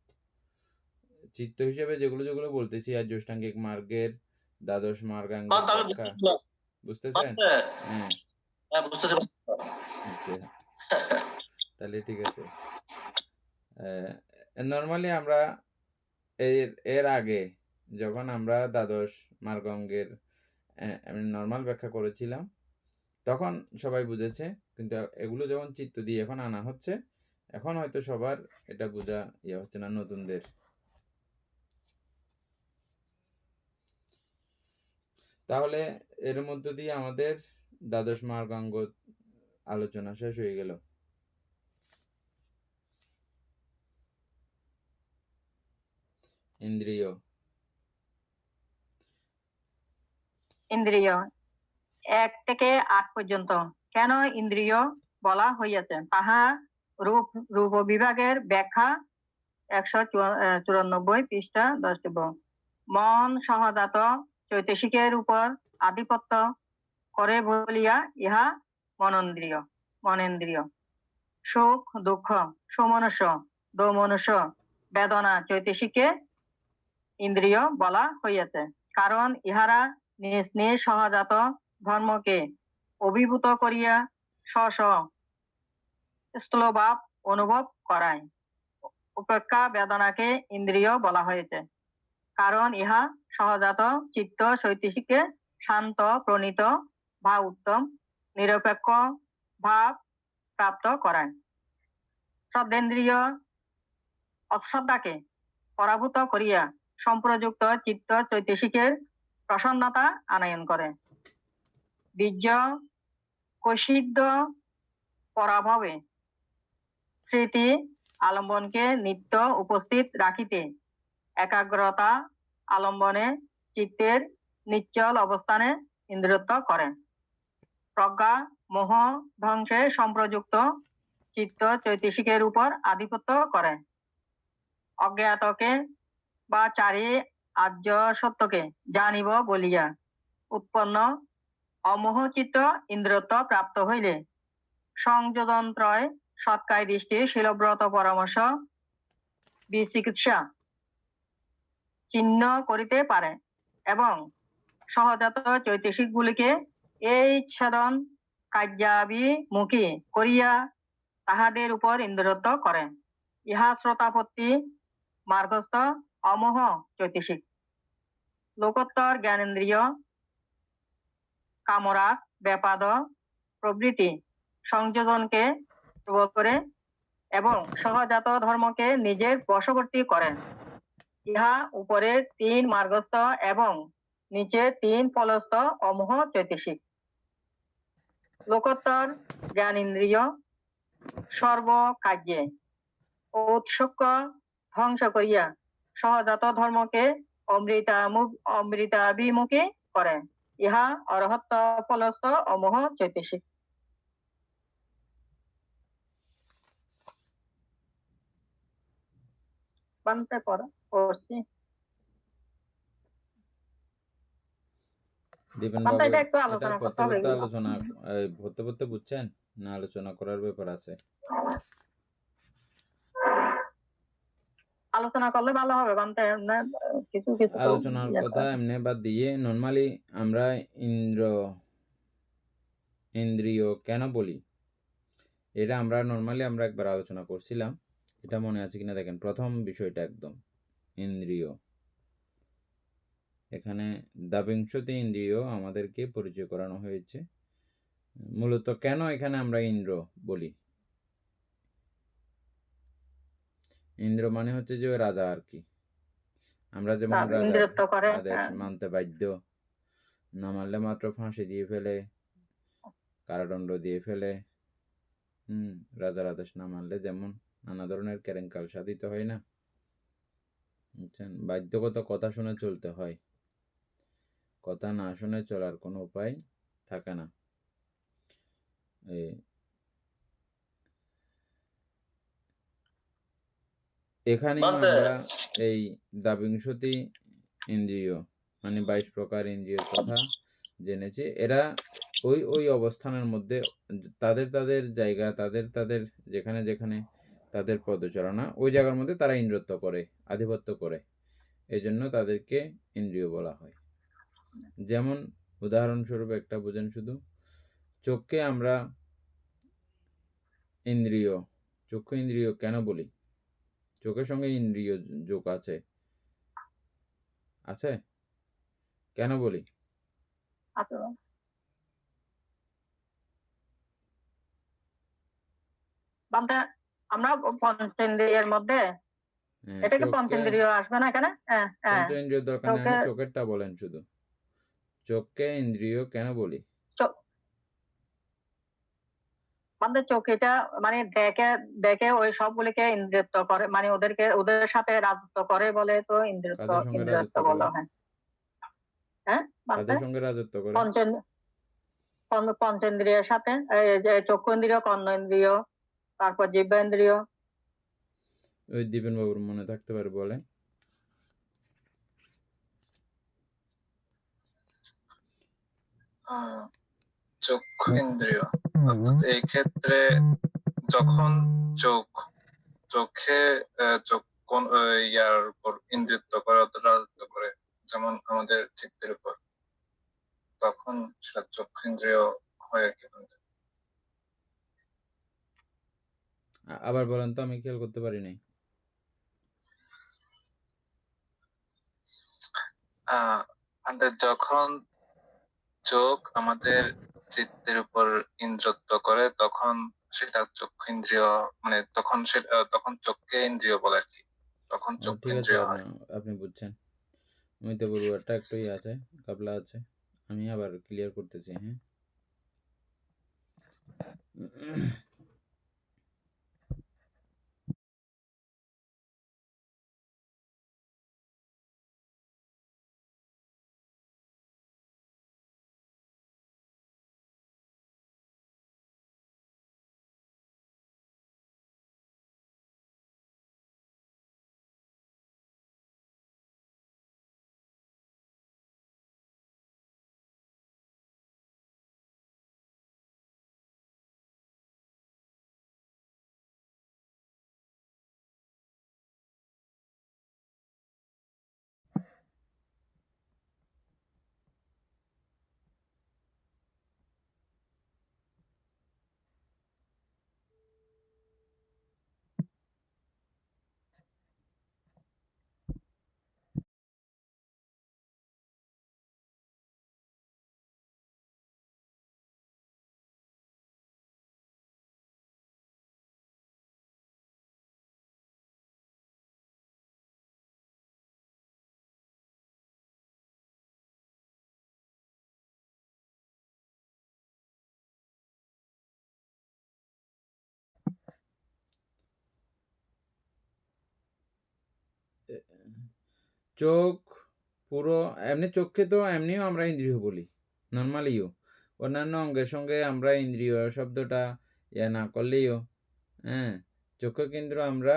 চিত্ত হিসেবে যেগুলো যেগুলো বলতেছি, আর জ্যোষ্ঠাঙ্গিক মার্গের দ্বাদশ মার্গাঙ্গের ব্যাখ্যা, বুঝতেছেন? হ্যাঁ, আচ্ছা, তাহলে ঠিক আছে। নর্মালি আমরা এর আগে যখন আমরা দ্বাদশ মার্গাঙ্গের নর্মাল ব্যাখ্যা করেছিলাম, তখন সবাই বুঝেছে, কিন্তু এগুলো যখন চিত্ত দিয়ে এখন আনা হচ্ছে, এখন হয়তো সবার এটা বোঝা ইয়ে হচ্ছে না নতুনদের। তাহলে এর মধ্য দিয়ে আমাদের দ্বাদশ মার্গাঙ্গ আলোচনা শেষ হয়ে গেল। ইন্দ্রিয় ইন্দ্রিয় 1 থেকে 8 পর্যন্ত কেন ইন্দ্রিয় বলা হইয়াছে তাহা রূপ বিভাগের ব্যাখ্যা 194 পৃষ্ঠা 10 মন সহজাত চৈতসিকের উপর আধিপত্য করে বলিয়া ইহা মনেন্দ্রিয়। সুখ দুঃখ সমনুষ্য দোমনুষ্য বেদনা চৈতসিকে ইন্দ্রিয় বলা হইয়াছে, কারণ ইহারা নিজ নিজ সহজাত ধর্মকে অভিভূত করিয়া স্থূলভাব অনুভব করায়। উপেক্ষা বেদনাকে ইন্দ্রিয় বলা হয়েছে, কারণ ইহা সহজাত চিত্ত চৈতসিকে শান্ত প্রণীত বা উত্তম নিরপেক্ষ ভাব প্রাপ্ত করায়। শ্রদ্ধেন্দ্রিয় অশ্রদ্ধাকে পরাভূত করিয়া সম্প্রযুক্ত চিত্ত চৈতসিকের প্রসন্নতা আনয়ন করে। বীর্য কৈশিদ্য পরাভবে স্মৃতি আলম্বনকে নিত্য উপস্থিত রাখিতে একাগ্রতা আলম্বনে চিত্তের নিশ্চল অবস্থানে ইন্দ্রিয়ত্ব করে। প্রজ্ঞা মোহ ধ্বংসে সম্প্রযুক্ত চিত্ত চৈতসিকের উপর আধিপত্য করে। অজ্ঞাতকে বা চারি আর্য সত্যকে জানিব বলিয়া উৎপন্ন অমোহচিত্ত ইন্দ্রিয়ত্ব প্রাপ্ত হইলে সংযোজনত্রয় সৎকায় দৃষ্টি শীলব্রত পরামর্শ বিচিকিৎসা চিহ্ন করিতে পারে এবং সহজাত চৈতসিক গুলিকে এই ছেদন কার্যাভিমুখী করিয়া তাহাদের উপর ইন্দ্রিয়ত্ব করে। ইহা শ্রোতাপত্তি মার্গস্থ অমোহ চৈতসিক। লোকোত্তর জ্ঞানেন্দ্রিয় কামরাগ ব্যাপাদ প্রভৃতি সংযোজনকে প্রবল করে এবং সহজাত ধর্মকে নিজের বশবর্তী করেন। ইহা উপরে 3 মার্গস্থ এবং নিচে 3 ফলস্থ অমোহ চৈতসিক। লোকোত্তর জ্ঞানেন্দ্রিয় সর্বকার্যে ঔৎসুক্য ধ্বংস করিয়া সহজাত ধর্মকে অমৃতাভিমুখী করে। ইহা অরহত্ত ফলস্থ অমোহ চৈতসিক। বানতে পড়ছি দীপেন বানতে বাবু, এটা একটু এটা আলোচনা করতে পড়তে হবে পড়তে এগুলো। আলোচনা পড়তে পড়তে বুঝছেন না আলোচনা করার ব্যাপার আছে? আলোচনা করলে ভালো হবে বানতে কিছু কিছু তো আলোচনার কথা এমনি বাদ দিয়ে নর্মালি আমরা ইন্দ্রিয় কেন বলি, এটা আমরা নর্মালি একবার আলোচনা করছিলাম। এটা মনে আছে কিনা দেখেন। প্রথম বিষয়টা একদম ইন্দ্রিয়, এখানে দ্বাবিংশতি ইন্দ্রিয় আমাদেরকে পরিচয় করানো হয়েছে। মূলত কেন এখানে আমরা ইন্দ্র বলি? ইন্দ্র মানে হচ্ছে যে রাজা আর কি। আমরা যেমন রাজার আদেশ মানতে বাধ্য, না মানলে মাত্র ফাঁসি দিয়ে ফেলে, কারাদণ্ড দিয়ে ফেলে। রাজার আদেশ না মানলে যেমন নানা ধরনের কেলেঙ্কারি সাধিত হয় না, বুঝছেন? বাধ্যগত কথা শুনে চলতে হয়, কথা না শুনে চলার কোনো উপায় থাকে না। এখানে আমরা এই দ্বাবিংশতি ইন্দ্রিয় মানে 22 প্রকার ইন্দ্রিয়ের কথা জেনেছি। এরা ওই অবস্থানের মধ্যে তাদের জায়গা, তাদের যেখানে যেখানে তাদের পদচারণা, ওই জায়গার মধ্যে তারা ইন্দ্রিয়ত্ব করে, আধিপত্য করে। এই জন্য তাদেরকে ইন্দ্রিয় বলা হয়। যেমন উদাহরণস্বরূপ একটা বোঝেন, শুধু চোখকে আমরা চক্ষু ইন্দ্রিয় কেন বলি? চোখের সঙ্গে ইন্দ্রিয় যোগ আছে কেন বলি? আমরা পঞ্চেন্দ্রিয়ের মধ্যে এটাকে পঞ্চেন্দ্রিয় আসবে না কেন? পঞ্চেন্দ্রিয় দরকার নেই, চোখেরটা বলেন শুধু। চোখকে ইন্দ্রিয় কেন বলি? চোখ আমাদের চোখ এটা মানে দেখে দেখে ওই সবগুলিকে ইন্দ্রিয়ত্ব করে, মানে ওদের সাথে রাজত্ব করে বলে তো ইন্দ্রিয়ত্ব কাদের সঙ্গে ইন্দ্রিয়ত্ব রাজত্ব করে? বলা হয়। হ্যাঁ, মানে কাদের সঙ্গে রাজত্ব করে? পঞ্চেন্দ্রিয়ের সাথে, এই যে চক্ষুইন্দ্রিয়, কর্ণেন্দ্রিয়, তারপর জিহ্বেন্দ্রিয়। ওই দীপেন বাবুর মনে থাকতে পারে, বলে। চক্ষু ইন্দ্রিয়, অর্থাৎ এই ক্ষেত্রে যখন চোখে চোখ কোন ইয়ার উপর ইন্দ্রিয়ত্ব করে, অর্থাৎ রাজত্ব করে, যেমন আমাদের চিত্তের উপর, তখন সেটা চক্ষু ইন্দ্রিয় হয় আর কি। আবার বলেন তো, আমি খেয়াল করতে পারি নাই। আমাদের যখন চোখ আমাদের চিত্তের উপর ইন্দ্রিয়ত্ব করে, তখন সেটা চক্ষু ইন্দ্রিয়, মানে তখন চোখকে ইন্দ্রিয় বলে আর কি, তখন চক্ষু ঠিক আছে, ইন্দ্রিয় হয়। আপনি বুঝছেন। আমি তো বলবারটা একটু আছে, কাবলা আছে। আমি আবার ক্লিয়ার করতেছি। হ্যাঁ, চোখ পুরো এমনি, চোখকে তো এমনিও আমরা ইন্দ্রিয় বলি, নর্মালিও। অন্যান্য অঙ্গের সঙ্গে আমরা ইন্দ্রিয় শব্দটা ইয়া না করলেও, হ্যাঁ, চোখকে কিন্তু আমরা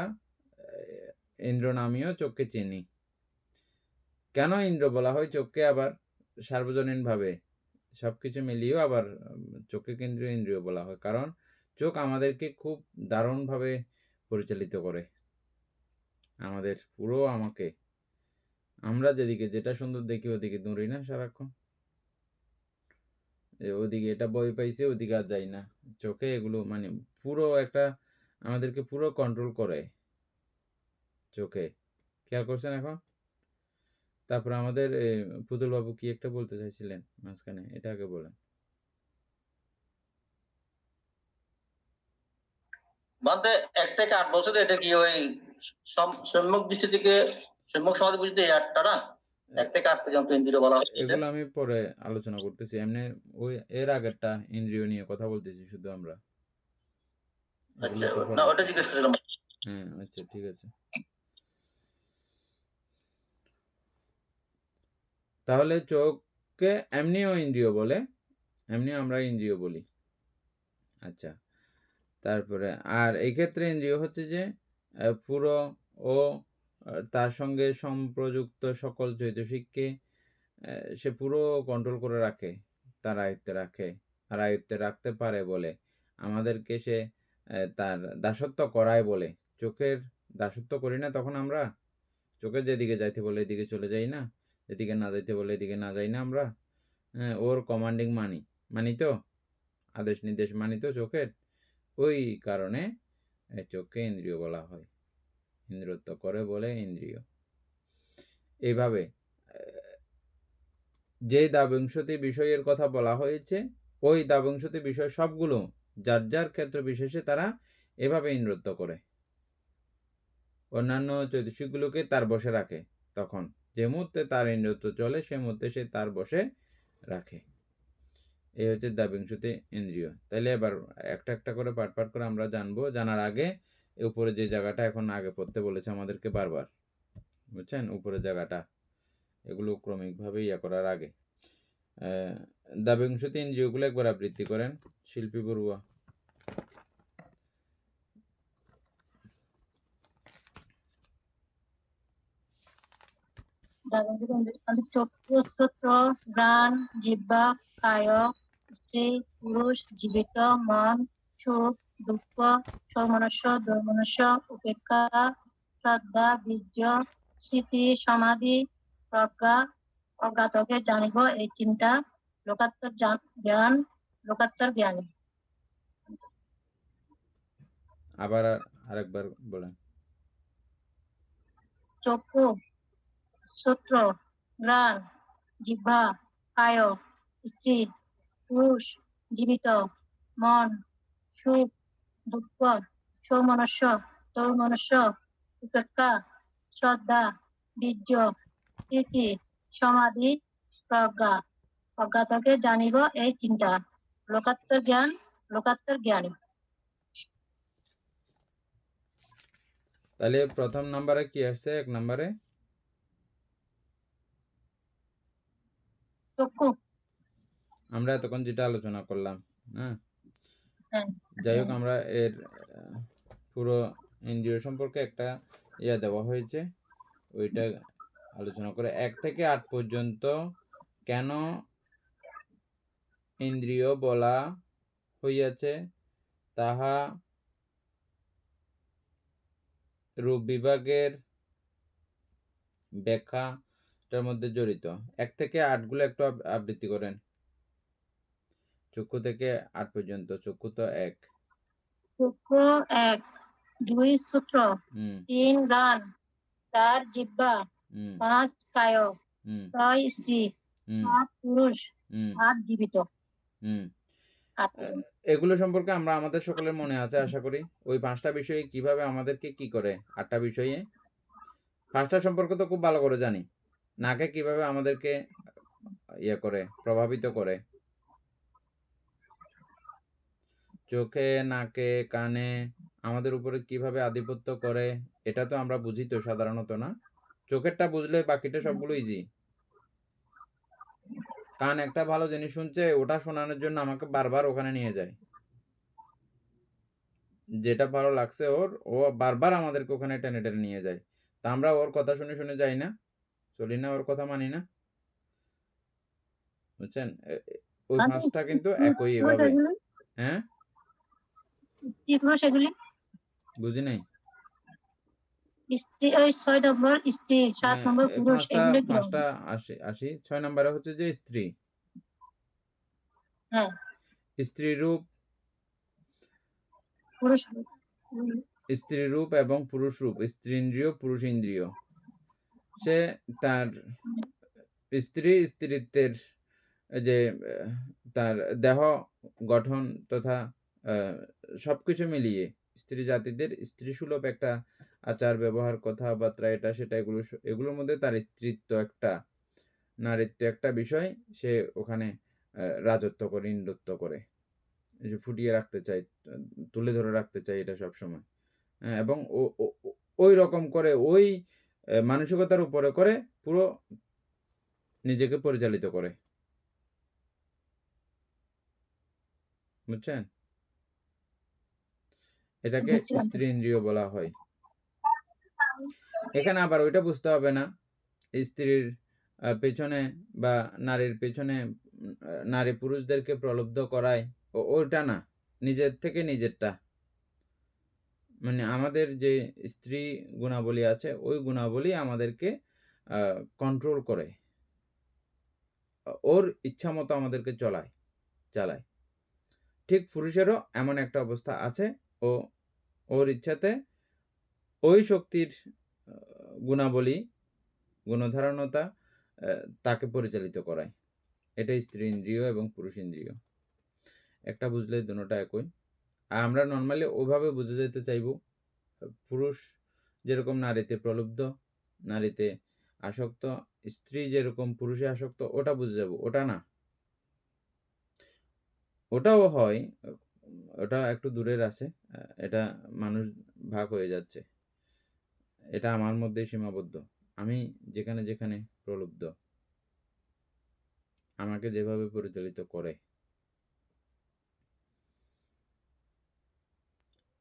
ইন্দ্র নামীয় চোখকে চিনি। কেন ইন্দ্র বলা হয় চোখকে? আবার সার্বজনীনভাবে সবকিছু মিলিয়েও আবার চোখকে কেন্দ্রীয় ইন্দ্রিয় বলা হয়, কারণ চোখ আমাদেরকে খুব দারুণভাবে পরিচালিত করে। আমাদের পুরো আমাকে, আমরা যেদিকে যেটা সুন্দর দেখি ওদিকে দৌড়ি না সারাক্ষণ, ওদিকে এটা বই পাইছে ওদিকে আর যাই না। চোখে এগুলো মানে পুরো একটা আমাদেরকে পুরো কন্ট্রোল করে চোখে। খেয়াল করছেন এখন? তারপর আমাদের পুতুল বাবু কি একটা বলতে চাইছিলেন মাঝখানে, এটা আগে বলেন। বলতে 1 থেকে 8 বছর এটা কি ওই সম্মুখ দৃষ্টি থেকে সম্মুখ সমাধি বুঝতে এই 8টা না, 1 থেকে 8 পর্যন্ত ইন্দ্রিয় বলা হয়। এগুলো আমি পরে আলোচনা করতেছি, এমনি ওই এর আগেরটা ইন্দ্রিয় নিয়ে কথা বলতেছি শুধু আমরা। আচ্ছা, না ওটা জিজ্ঞেস করছিলাম। হ্যাঁ, আচ্ছা, ঠিক আছে। তাহলে চোখকে এমনিও ইন্দ্রিয় বলে, এমনিও আমরা ইন্দ্রিয় বলি। আচ্ছা, তারপরে আর এই ক্ষেত্রে ইন্দ্রিয় হচ্ছে যে পুরো ও তার সঙ্গে সম্প্রযুক্ত সকল চৈতসিককে সে পুরো কন্ট্রোল করে রাখে, তার আয়ত্তে রাখে, আর আয়ত্তে রাখতে পারে বলে আমাদেরকে সে তার দাসত্ব করায় বলে। চোখের দাসত্ব করি না তখন আমরা? চোখের যেদিকে যাইতে বলে এদিকে চলে যাই না, এদিকে না যাইতে বলে এদিকে না যাই না আমরা? হ্যাঁ, ওর কমান্ডিং মানি তো, আদেশ নির্দেশ মানি তো চোখের। ওই কারণে চোখকে ইন্দ্রিয় বলা হয়, ইন্দ্রিয়ত্ব করে বলে ইন্দ্রিয়। এইভাবে যে দাবংশতি বিষয়ের কথা বলা হয়েছে, ওই দাবংশতি বিষয় সবগুলো যার যার ক্ষেত্র বিশেষে তারা এভাবে ইন্দ্রিয়ত্ব করে, অন্যান্য চৈতসিকগুলোকে তার বশে রাখে। তখন যে মুহূর্তে তার ইন্দ্রিয়ত্ব চলে সে মুহূর্তে সে তার বশে রাখে। এই হচ্ছে দ্বাবিংশতি ইন্দ্রিয়। তাইলে এবার একটা একটা করে পার্ট করে আমরা জানবো। জানার আগে উপরে যে জায়গাটা এখন আগে পড়তে বলেছে আমাদেরকে বারবার, বুঝছেন, উপরে জায়গাটা, এগুলো ক্রমিকভাবে ইয়া করার আগে দ্বাবিংশতি ইন্দ্রিয়গুলো একবার আবৃত্তি করেন শিল্পী বড়ুয়া। চক্ষু, শ্রোত্র, ঘ্রাণ, জিহ্বা, কায়, স্ত্রী, পুরুষ, জীবিত, মন, সুখ, দুঃখ, সৌমনস্য, দৈমনস্য, উপেক্ষা, শ্রদ্ধা, বীর্য, স্মৃতি, সমাধি, প্রজ্ঞা, অজ্ঞাতকে জানিব এই চিন্তা, লোকাত্তর জ্ঞান, লোকাত্তর জ্ঞানী। আবার আরেকবার বলেন। চক্ষু, শ্রোত্র, ঘ্রাণ, জিহ্বা, কায়, স্ত্রী, পুরুষ, জীবিত, মন, সুখ, দুঃখ, সৌমনস্য, দৌর্মনস্য, উপেক্ষা, শ্রদ্ধা, বীর্য, স্মৃতি, সমাধি, প্রজ্ঞা, অজ্ঞাতকে জানিব এই চিন্তা, লোকাত্তর জ্ঞান, লোকাত্তর জ্ঞানী। তাহলে প্রথম নাম্বারে কি আসছে? এক নাম্বারে চক্ষু। আমরা এতক্ষণ যেটা আলোচনা করলাম, হ্যাঁ, হ্যাঁ, যাই হোক, আমরা এর পুরো ইন্দ্রিয় সম্পর্কে একটা ইয়া দেওয়া হয়েছে, ওইটা আলোচনা করে 1 থেকে 8 পর্যন্ত কেন ইন্দ্রিয় বলা হইয়াছে তাহা রূপ বিভাগের ব্যাখ্যাটার মধ্যে জড়িত। 1 থেকে 8 গুলো একটু আবৃত্তি করেন। চক্ষু থেকে 8 পর্যন্ত। চক্ষু তো 1। চক্ষু 1, 2 শ্রোত্র, 3 ঘ্রাণ, 4 জিহ্বা, 5 কায়, 6 স্ত্রী, 7 পুরুষ, 8 জীবিত। এগুলো সম্পর্কে আমরা আমাদের সকলের মনে আছে আশা করি। ওই 5টা বিষয়ে কিভাবে আমাদেরকে কি করে, 8টা বিষয়ে 5টা সম্পর্কে তো খুব ভালো করে জানি। নাকে কিভাবে আমাদেরকে ইয়ে করে, প্রভাবিত করে, চোখে, নাকে, কানে আমাদের উপরে কিভাবে আধিপত্য করে, এটা তো আমরা বুঝি তো সাধারণত, না? চোখেরটা বুঝলে বাকিটা সবগুলো ইজি। কান একটা ভালো জিনিস শুনছে, ওটা শোনানোর জন্য আমাকে বারবার ওখানে নিয়ে যায়। যেটা ভালো লাগছে ওর, ও বারবার আমাদেরকে ওখানে টেনে টেনে নিয়ে যায়। তা আমরা ওর কথা শুনে শুনে যাই না, চলি না, ওর কথা মানি না, বুঝছেন? ওই 5টা কিন্তু একই এভাবে। হ্যাঁ, সেগুলি বুঝি নাই। স্ত্রী, ওই 6 নম্বর স্ত্রী, 7 নম্বর পুরুষ, এগুলো কি? 5টা আসি। 6 নম্বরে হচ্ছে যে স্ত্রী। হ্যাঁ, স্ত্রী রূপ, পুরুষ, স্ত্রী রূপ এবং পুরুষ রূপ, স্ত্রীন্দ্রিয়, পুরুষ ইন্দ্রিয়। সে তার স্ত্রীত্বের যে তার দেহ গঠন তথা সবকিছু মিলিয়ে স্ত্রী জাতিদের স্ত্রীসুলভ একটা আচার ব্যবহার, কথাবার্তা, এটা সেটা, এগুলোর মধ্যে তার স্ত্রীত্ব একটা, নারীত্ব একটা বিষয় সে ওখানে রাজত্ব করে, ইন্দ্রত্ব করে, ফুটিয়ে রাখতে চাই, তুলে ধরে রাখতে চাই এটা সবসময়। এবং ওই রকম করে, ওই মানসিকতার উপরে করে পুরো নিজেকে পরিচালিত করে, বুঝছেন? এটাকে স্ত্রী ইন্দ্রিয় বলা হয়। এখানে আবার ওইটা বুঝতে হবে না স্ত্রীর পেছনে বা নারীর পেছনে নারী পুরুষদেরকে প্রলুব্ধ করায়, ওইটা না, নিজের থেকে নিজেরটা, মানে আমাদের যে স্ত্রী গুণাবলী আছে ওই গুণাবলী আমাদেরকে কন্ট্রোল করে, ওর ইচ্ছা মতো আমাদেরকে চালায়। ঠিক পুরুষেরও এমন একটা অবস্থা আছে, ওর ইচ্ছাতে ওই শক্তির গুণাবলী, গুণধারণতা তাকে পরিচালিত করায়। এটাই স্ত্রী ইন্দ্রিয় এবং পুরুষ ইন্দ্রিয়। একটা বুঝলে দুটোটা একই। আমরা নর্মালি ওইভাবে বুঝে যেতে চাইব, পুরুষ যেরকম নারীতে প্রলুব্ধ, নারীতে আসক্ত, স্ত্রী যেরকম পুরুষে আসক্ত, ওটা বুঝে যাব, ওটা না। ওটাও হয়, ওটা একটু দূরের আছে। এটা মানুষ ভাগ হয়ে যাচ্ছে। এটা আমার মধ্যেই সীমাবদ্ধ। আমি যেখানে, যেখানে প্রলুব্ধ, আমাকে যেভাবে পরিচালিত করে।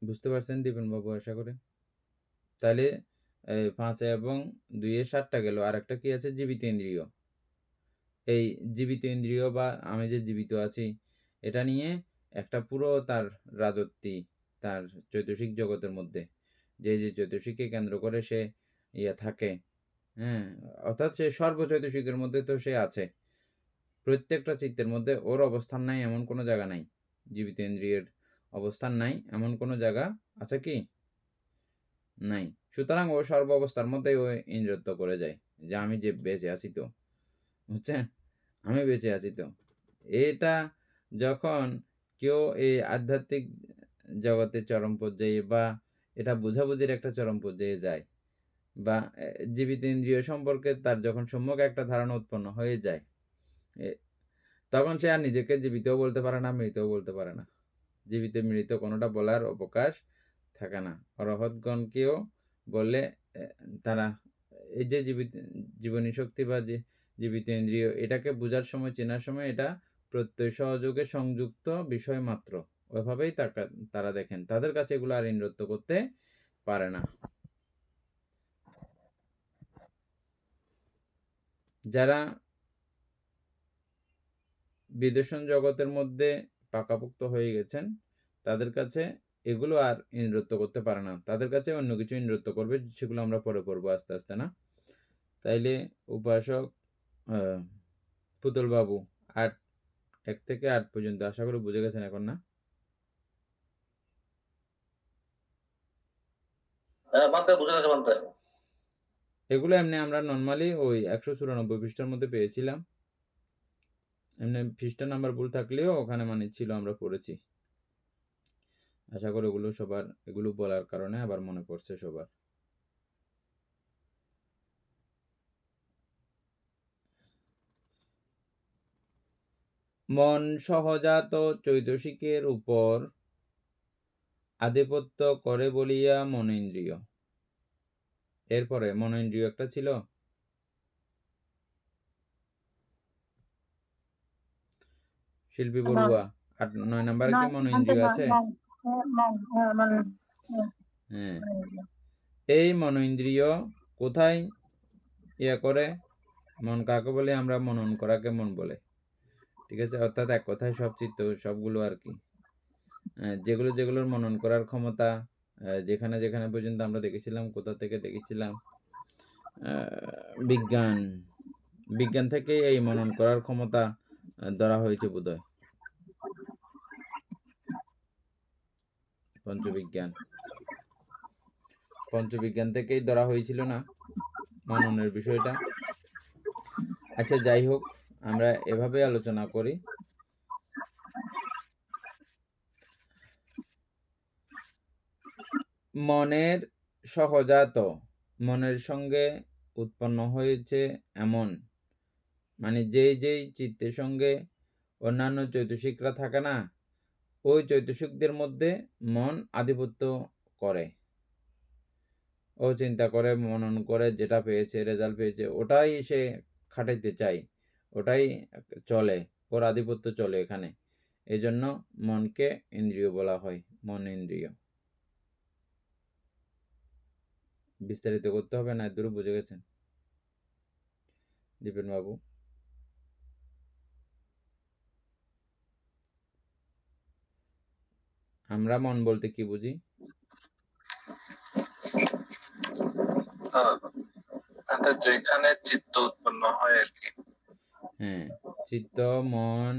বুঝতে পারছেন দীপেনবাবু আশা করি? তাহলে ৫ এবং ২ এর ৭টা গেল। আরেকটা কি আছে? জীবিত ইন্দ্রিয়। এই জীবিত ইন্দ্রিয় বা আমি যে জীবিত আছি, এটা নিয়ে একটা পুরো তার রাজত্বই, তার চৈতসিক জগতের মধ্যে যে চৈতসিককে কেন্দ্র করে সে থাকে, হ্যাঁ? অর্থাৎ সে সর্বচৈতসিকের মধ্যে তো সে আছে। প্রত্যেকটা চিত্তের মধ্যে ওর অবস্থান নাই এমন কোনো জায়গা নাই। জীবিত ইন্দ্রিয়ের অবস্থান নাই এমন কোনো জায়গা আছে কি? নাই। সুতরাং ও সর্ব অবস্থার মধ্যেই ও ইন্দ্রিয়ত্ব করে যায় যে আমি যে বেঁচে আছি তো, বুঝছেন? আমি বেঁচে আছি তো। এটা যখন কেউ এই আধ্যাত্মিক জগতে চরম পর্যায়ে বা এটা বোঝাবুঝির একটা চরম পর্যায়ে যায়, বা জীবিত ইন্দ্রিয় সম্পর্কে তার যখন সম্যক একটা ধারণা উৎপন্ন হয়ে যায়, তখন সে আর নিজেকে জীবিতও বলতে পারে না, মৃতও বলতে পারে না। জীবিত মৃত কোনোটা বলার অবকাশ থাকে না। অরহৎগণকেও বললে তারা এই যে জীবনী শক্তি বা যে জীবিত ইন্দ্রিয়, এটাকে বোঝার সময়, চেনার সময় এটা প্রত্যয় সহযোগে সংযুক্ত বিষয় মাত্র। ওইভাবেই তারা দেখেন। তাদের কাছে এগুলো আর ইন্দ্রত্ব করতে পারে না। যারা বিদর্শন জগতের মধ্যে পাকাপোক্ত হয়ে গেছেন, তাদের কাছে এগুলো আর ইন্দ্রত্ব করতে পারে না। তাদের কাছে অন্য কিছু ইন্দ্রত্ব করবে, সেগুলো আমরা পরে পড়বো আস্তে আস্তে, না? তাইলে উপাসক পুতুল বাবু ১ থেকে ৮ পর্যন্ত আশা করি বুঝে গেছেন এখন, না? মানতে বুঝে গেছে মানতে। এগুলো এমনি আমরা নর্মালি ওই ১৯৪ পৃষ্ঠার মধ্যে পেয়েছিলাম। এমনি পৃষ্ঠা নাম্বার ভুল থাকলেও ওখানে মানে ছিল, আমরা পড়েছি। আশা করি ওগুলো সবার, এগুলো বলার কারণে আবার মনে পড়ছে সবার। মন সহজাত চৈতসিকের উপর আধিপত্য করে বলিয়া মনেন্দ্রিয়। এরপরে মনেন্দ্রিয় একটা ছিল, শিল্পী বড়ুয়া ৮-৯ নাম্বারে কি মনেন্দ্রিয় আছে? হ্যাঁ। এই মনেন্দ্রিয় কোথায় করে? মন কাকে বলে? আমরা মনন করাকে মন বলে, ঠিক আছে? অর্থাৎ এক কথায় সব চিত্ত সবগুলো আর কি, যেগুলোর মনন করার ক্ষমতা, যেখানে যেখানে পর্যন্ত আমরা দেখেছিলাম, কোথা থেকে দেখেছিলাম, বিজ্ঞান থেকে এই মনন করার ক্ষমতা ধরা হয়েছে বোধহয়, পঞ্চবিজ্ঞান থেকেই ধরা হয়েছিল না মননের বিষয়টা? আচ্ছা, যাই হোক, আমরা এভাবে আলোচনা করি। মনের সহজাত, মনের সঙ্গে উৎপন্ন হয়েছে এমন, মানে যেই চিত্তের সঙ্গে অন্যান্য চৈতসিকরা থাকে না, ওই চৈতসিকদের মধ্যে মন আধিপত্য করে। ও চিন্তা করে, মনন করে, যেটা পেয়েছে, রেজাল্ট পেয়েছে, ওটাই সে খাটাইতে চায়, ওটাই চলে, ওর আধিপত্য চলে এখানে। এজন্য মনকে ইন্দ্রিয় বলা হয়, মন ইন্দ্রিয়। বিস্তারিত করতে হবে না? দূর বুঝে গেছেন দীপেন বাবু? আমরা মন বলতে কি বুঝি? যেখানে চিত্ত উৎপন্ন হয় আর কি। হ্যাঁ, চিত্ত, মন,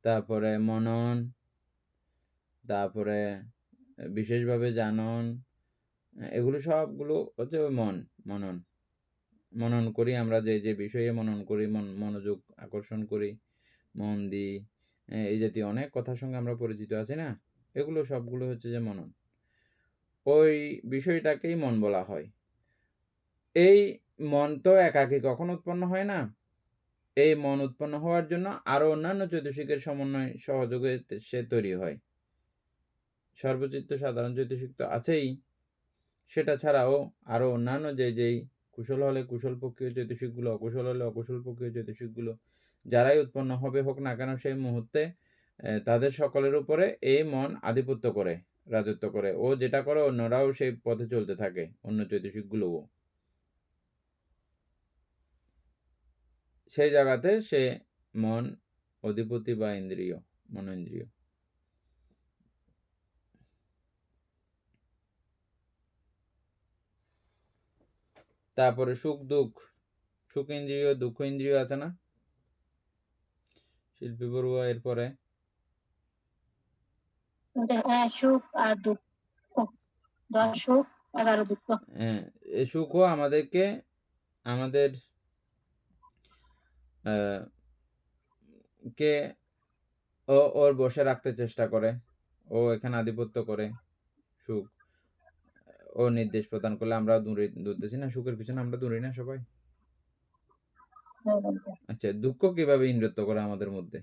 তারপরে মনন, তারপরে বিশেষভাবে জানন, এগুলো সবগুলো হচ্ছে ওই মনন করি আমরা, যে বিষয়ে মনন করি, মনোযোগ আকর্ষণ করি, মন দিই, এই জাতীয় অনেক কথার সঙ্গে আমরা পরিচিত আছি না? এগুলো সবগুলো হচ্ছে যে মনন। ওই বিষয়টাকেই মন বলা হয়। এই মন তো একাকী কখনো উৎপন্ন হয় না। এই মন উৎপন্ন হওয়ার জন্য আরো অন্যান্য চৈতসিকের সমন্বয় সহযোগে সে তৈরি হয়। সর্বচিত্ত সাধারণ চৈতসিক তো আছেই, সেটা ছাড়াও আরো অন্যান্য যেই কুশল হলে কুশল পক্ষীয় চৈতসিকগুলো, অকুশল হলে অকুশল পক্ষীয় চৈতসিকগুলো যারাই উৎপন্ন হবে হোক না কেন, সেই মুহূর্তে তাদের সকলের উপরে এই মন আধিপত্য করে, রাজত্ব করে। ও যেটা করে অন্যরাও সেই পথে চলতে থাকে, অন্য চৈতসিকগুলোও। সেই জায়গাতে সে মন অধিপতি বা ইন্দ্রিয়, মনেন্দ্রিয়। তারপরে সুখ দুঃখ, সুখ ইন্দ্রিয় দুঃখ ইন্দ্রিয় আছে না শিল্পী বড়ুয়া? এরপরে সুখ আর দুঃখ, 10 সুখ 11 দুঃখ। এই সুখও আমাদেরকে আমাদের কে ওর বসে রাখতে চেষ্টা করে, ও এখানে আধিপত্য করে। সুখ ও নির্দেশ প্রদান করলে আমরা দৌড়তেছি না, সুখের পিছনে আমরা দৌড়ি না সবাই। আচ্ছা, দুঃখ কিভাবে ইন্দ্রত্ব করে আমাদের মধ্যে?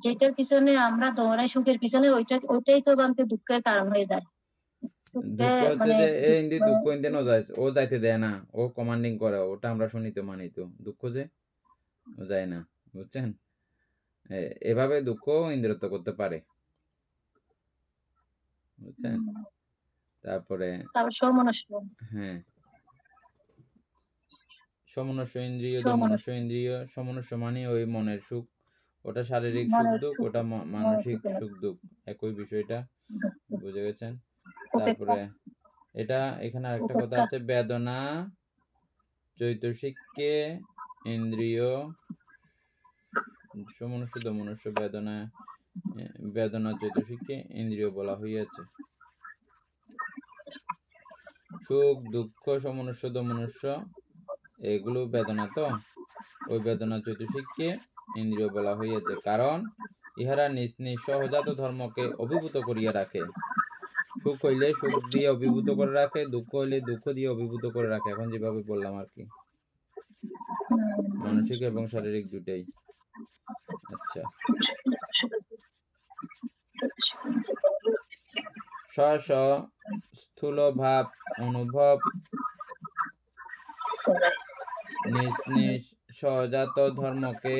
যেটার পিছনে আমরা দৌড়াই সুখের পিছনে, ওইটাই তো বানতে দুঃখের কারণ হয়ে যায়। দুঃখ হচ্ছে যে এই ইন্দ্রি দুঃখ ইন্দ্রিয় ও যাইতে দেয় না, ও কমান্ডিং করে, ওটা আমরা শুনি তো মানি তো। দুঃখ যে ও যায় না, বুঝছেন? এভাবে দুঃখ ইন্দ্রত্ব করতে পারে, বুঝছেন? তারপরে হ্যাঁ, সমনস্য ইন্দ্রিয়, দমনস্য ইন্দ্রিয়। সমনস্য মানে ওই মনের সুখ, ওটা শারীরিক সুখ দুঃখ, ওটা মানসিক সুখ দুঃখ, একই বিষয়টা, বুঝে গেছেন? তারপরে এটা এখানে আরেকটা কথা আছে, বেদনা চৈতসিককে ইন্দ্রিয়, সমনস্য দমনস্য বেদনা চৈতসিককে ইন্দ্রিয় বলা হইয়াছে। সুখ দুঃখ সমনস্য দমনস্য এগুলো বেদনা, তো ওই বেদনা চৈতসিককে ইন্দ্রিয় বলা হইয়াছে, কারণ ইহারা নিজ নিজ সহজাত ধর্মকে অভিভূত করিয়া রাখে। সুখ হইলে সুখ দিয়ে অভিভূত করে রাখে, দুঃখ হইলে দুঃখ দিয়ে অভিভূত করে রাখে। এখন যেভাবে বললাম আর কি, মানসিক এবং শারীরিক দুটাই। আচ্ছা, স্ব স্থূল ভাব অনুভব নিজ নিজ সহজাত ধর্মকে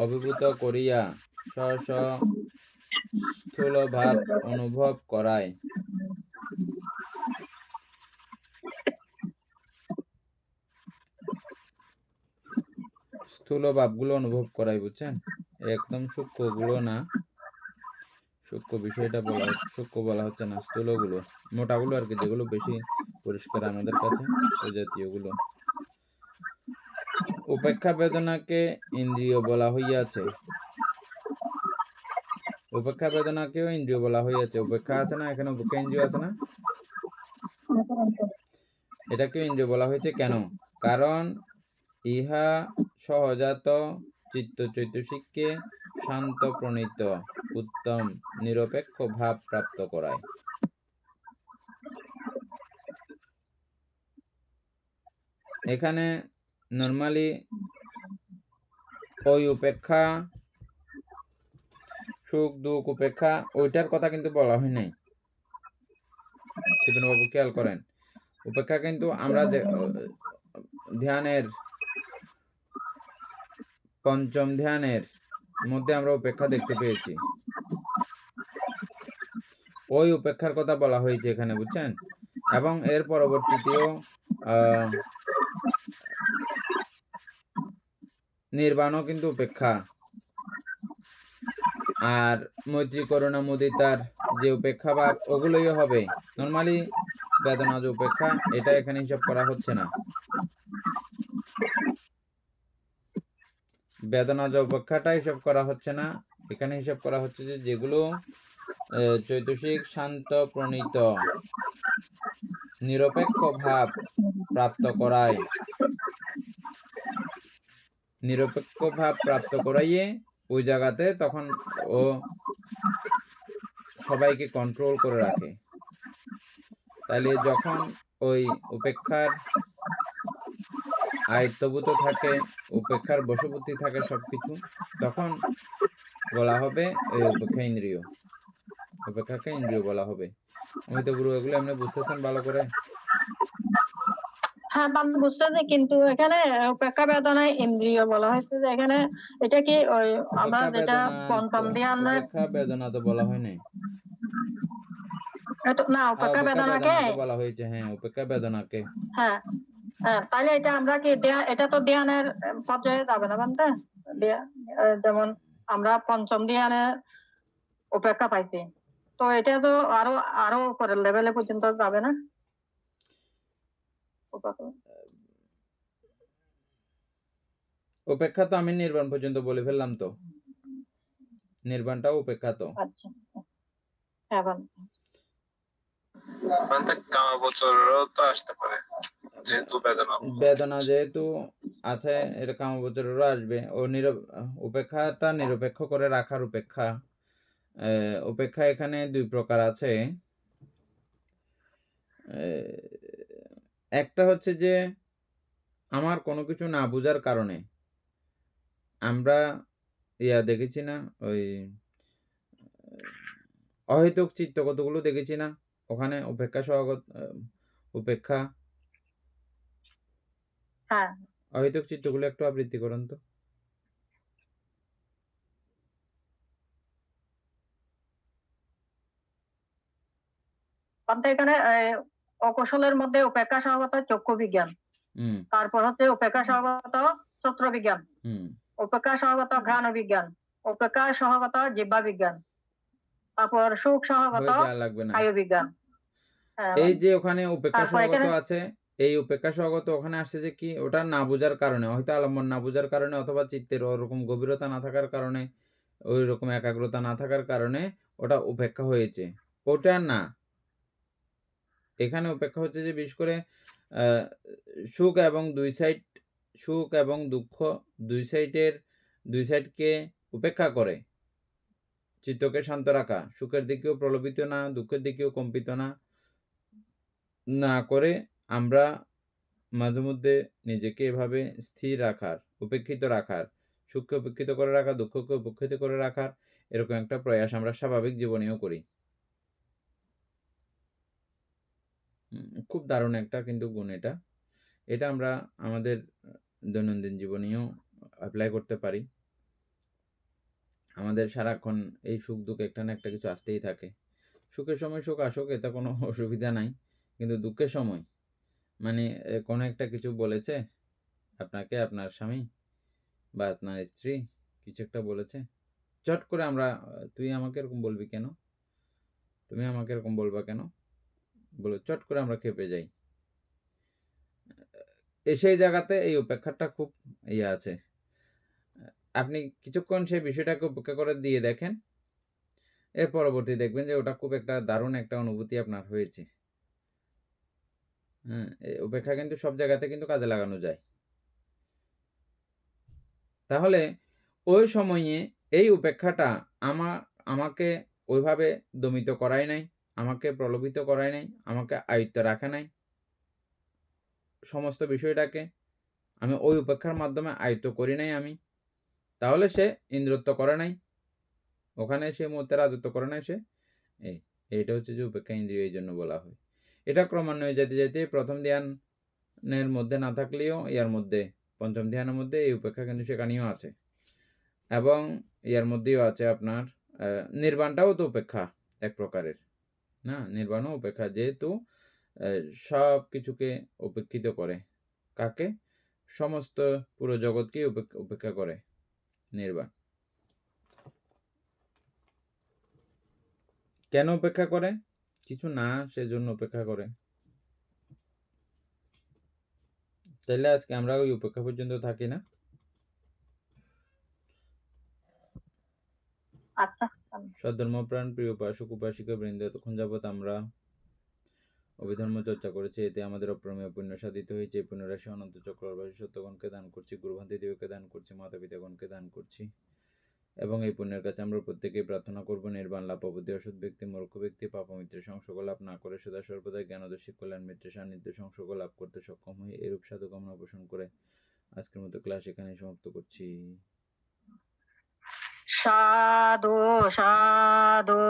অভিভূত করিয়া স্ব স্থূল ভাব অনুভব করায়। স্থূল ভাবগুলো অনুভব করাই, বুঝছেন? একদম সূক্ষ্ম গুলো না, সূক্ষ্ম বিষয়টা বলা, সূক্ষ্ম বলা হচ্ছে না, স্থূলগুলো, মোটাগুলো আর কি, যেগুলো বেশি পরিষ্কার আমাদের কাছে, ওই জাতীয় গুলো। উপেক্ষা বেদনাকে ইন্দ্রিয় বলা হইয়াছে। উপেক্ষা বেদনাকেও ইন্দ্রিয় বলা হইয়াছে। উপেক্ষা আছে না এখানে, উপেক্ষা ইন্দ্রিয় আছে না, এটাকে ইন্দ্রিয় বলা হয়েছে কেন? কারণ ইহা সহজাত চিত্ত চৈতসিককে শান্ত প্রণীত উত্তম নিরপেক্ষ ভাব প্রাপ্ত করায়। এখানে নরমালি ওই উপেক্ষা, সুখ দুঃখ উপেক্ষা, ওইটার কথা কিন্তু বলা হয় নাই। বাবু খেয়াল করেন, উপেক্ষা কিন্তু আমরা ধ্যানের পঞ্চম ধ্যানের মধ্যে আমরা উপেক্ষা দেখতে পেয়েছি, ওই উপেক্ষার কথা বলা হয়েছে এখানে, বুঝছেন? এবং এর পরবর্তীতেও নির্বাণও কিন্তু উপেক্ষা। আর মৈত্রী করুণা মুদিতার যে উপেক্ষা ভাব, ওগুলোই হবে। নর্মালি বেদনা যে উপেক্ষা, এটা এখানে হিসাব করা হচ্ছে না। বেদনা যে উপেক্ষাটা হিসাব করা হচ্ছে না, এখানে হিসাব করা হচ্ছে যে যেগুলো চৈতসিক শান্ত প্রণীত নিরপেক্ষ ভাব প্রাপ্ত করায়, নিরপেক্ষ ভাব প্রাপ্ত করাইয়ে ওই জায়গাতে তখন ও সবাইকে কন্ট্রোল করে রাখে। তাহলে যখন ওই উপেক্ষার আয়ত্তভূত থাকে, উপেক্ষার বশবর্তী থাকে সবকিছু, তখন বলা হবে এই উপেক্ষা ইন্দ্রিয়, উপেক্ষাকে ইন্দ্রিয় বলা হবে। অমিত গুরু, এগুলো এমনি বুঝতেছেন ভালো করে? হ্যাঁ, আমি বুঝতেছি, কিন্তু এখানে উপেক্ষা বেদনায় ইন্দ্রিয় বলা হয়েছে যে এখানে এটা কি ওই আমরা উপেক্ষা যেটা বেদনা পঞ্চম ধ্যানের উপেক্ষা বেদনা তো বলা হয় নাই। না, উপেক্ষা উপেক্ষা বেদনাকে, বেদনাকে বলা হয়েছে, হ্যাঁ, উপেক্ষা বেদনাকে। হ্যাঁ হ্যাঁ, তাহলে এটা আমরা কি এটা তো ধ্যানের পর্যায়ে যাবে না বানতে? যেমন আমরা পঞ্চম ধ্যানে উপেক্ষা পাইছি, তো এটা তো আরো আরো উপরের লেভেলে পর্যন্ত যাবে না? উপেক্ষা তো আমি নির্বাণ পর্যন্ত বলে ফেললাম তো, নির্বাণটাও উপেক্ষা তো। আচ্ছা, হ্যাঁ বানতে। মানে কামগোচরও তো আসতে পারে, যেহেতু বেদনা যেহেতু আছে, এটা কামগোচরেরও আসবে। ও উপেক্ষাটা নিরপেক্ষ করে রাখার উপেক্ষা। উপেক্ষা এখানে দুই প্রকার আছে। একটা হচ্ছে যে আমার কোনো কিছু না বোঝার কারণে আমরা দেখেছি না, ওই অহেতুক চিত্ত কতগুলো দেখেছি না, ওখানে উপেক্ষা সহগত উপেক্ষা, হ্যাঁ, অহেতুক চিত্তগুলো একটু আবৃত্তি করুন তো। বানতে এখানে অকৌশলের মধ্যে উপেক্ষা সহগত চক্ষু বিজ্ঞান, তারপর হচ্ছে উপেক্ষা সহগত সূত্র বিজ্ঞান, উপেক্ষা সহগত ঘ্রাণ বিজ্ঞান, উপেক্ষা সহগত জিহ্বা বিজ্ঞান, তারপর সুখ সহগত লাগবে না। কায় বিজ্ঞান। এই যে ওখানে উপেক্ষা তারপর সহগত এখানে আছে, এই উপেক্ষা সহগত ওখানে আসছে যে কি, ওটা না বোঝার কারণে, হয়তো আলম্বন না বোঝার কারণে, অথবা চিত্তের ওরকম গভীরতা না থাকার কারণে, ওই রকম একাগ্রতা না থাকার কারণে ওটা উপেক্ষা হয়েছে। ওটা না, এখানে উপেক্ষা হচ্ছে যে বিশেষ করে সুখ এবং দুই সাইড, সুখ এবং দুঃখ দুই সাইডকে উপেক্ষা করে চিত্তকে শান্ত রাখা, সুখের দিকেও প্রলোভিত না, দুঃখের দিকেও কম্পিত না করে আমরা মাঝে মধ্যে নিজেকে এভাবে স্থির রাখার, উপেক্ষিত রাখার, সুখকে উপেক্ষিত করে রাখা, দুঃখকে উপেক্ষিত করে রাখার, এরকম একটা প্রয়াস আমরা স্বাভাবিক জীবনেও করি। খুব দারুণ একটা কিন্তু গুণ এটা। এটা আমরা আমাদের দৈনন্দিন জীবনেও অ্যাপ্লাই করতে পারি। আমাদের সারাক্ষণ এই সুখ দুঃখ একটা না একটা কিছু আসতেই থাকে। সুখের সময় সুখ আসুক, এতে কোনো অসুবিধা নাই, কিন্তু দুঃখের সময় মানে কোনো একটা কিছু বলেছে আপনাকে, আপনার স্বামী বা আপনার স্ত্রী কিছু একটা বলেছে, চট করে আমরা তুই আমাকে এরকম বলবি কেন, তুমি আমাকে এরকম বলবা কেন বলে চট করে আমরা খেপে যাই। সেই জায়গাতে এই উপেক্ষাটা খুব আছে। আপনি কিছুক্ষণ সেই বিষয়টাকে উপেক্ষা করে দিয়ে দেখেন, এর পরবর্তী দেখবেন যে ওটা খুব একটা দারুণ একটা অনুভূতি আপনার হয়েছে। হ্যাঁ, উপেক্ষা কিন্তু সব জায়গাতে কিন্তু কাজে লাগানো যায়। তাহলে ওই সময়ে এই উপেক্ষাটা আমাকে ওইভাবে দমিত করাই নাই, আমাকে প্রলোভিত করাই নাই, আমাকে আয়ত্তে রাখে নাই। সমস্ত বিষয়টাকে আমি ওই উপেক্ষার মাধ্যমে আয়ত্ত করি নাই আমি, তাহলে সে ইন্দ্রত্ব করে নাই, ওখানে সে মুহূর্তে রাজত্ব করে নাই। সে এইটা হচ্ছে যে উপেক্ষা ইন্দ্রিয়, এই জন্য বলা হয়। এটা ক্রমান্বয়ে যেতে যেতে প্রথম ধ্যানের মধ্যে না থাকলেও ইয়ার মধ্যে, পঞ্চম ধ্যানের মধ্যে এই উপেক্ষা কিন্তু সেখানেও আছে, এবং ইয়ার মধ্যেও আছে আপনার নির্বাণটাও তো উপেক্ষা এক প্রকারের না, নির্বাণও উপেক্ষা, যেহেতু সব কিছুকে উপেক্ষিত করে। কাকে? সমস্ত পুরো জগৎকে উপেক্ষা করে নির্বাণ। কেন উপেক্ষা করে? কিছু না, সেজন্য উপেক্ষা করে। তাহলে আজকে আমরা ওই উপেক্ষা পর্যন্ত থাকি না? আচ্ছা, সদ্ধর্মপ্রাণ প্রিয় উপাসক উপাসিকা বৃন্দ, এতক্ষণ যাবৎ আমরা অভিধর্ম চর্চা করেছি, এতে আমাদের অপ্রমেয় পুণ্য সাধিত হয়েছে। এই পুণ্যরাশি অনন্ত চক্রবাসী সত্যগণকে দান করছি, গুরুভান্তি দেবীকে দান করছি, মাতা পিতাগণকে দান করছি, এবং এই পুণ্যের কাছে আমরা প্রত্যেকেই প্রার্থনা করব নির্বাণ লাভ অবধি অসৎ ব্যক্তি মূর্খ ব্যক্তি পাপমিত্রের সংসর্গ লাভ না করে সদা সর্বদা জ্ঞানদর্শী কল্যাণ মিত্রের সান্নিধ্য সংসর্গ লাভ করতে সক্ষম হয়ে এরূপ সাধু কামনা পোষণ করে আজকের মতো ক্লাস এখানেই সমাপ্ত করছি। সাধু সাধু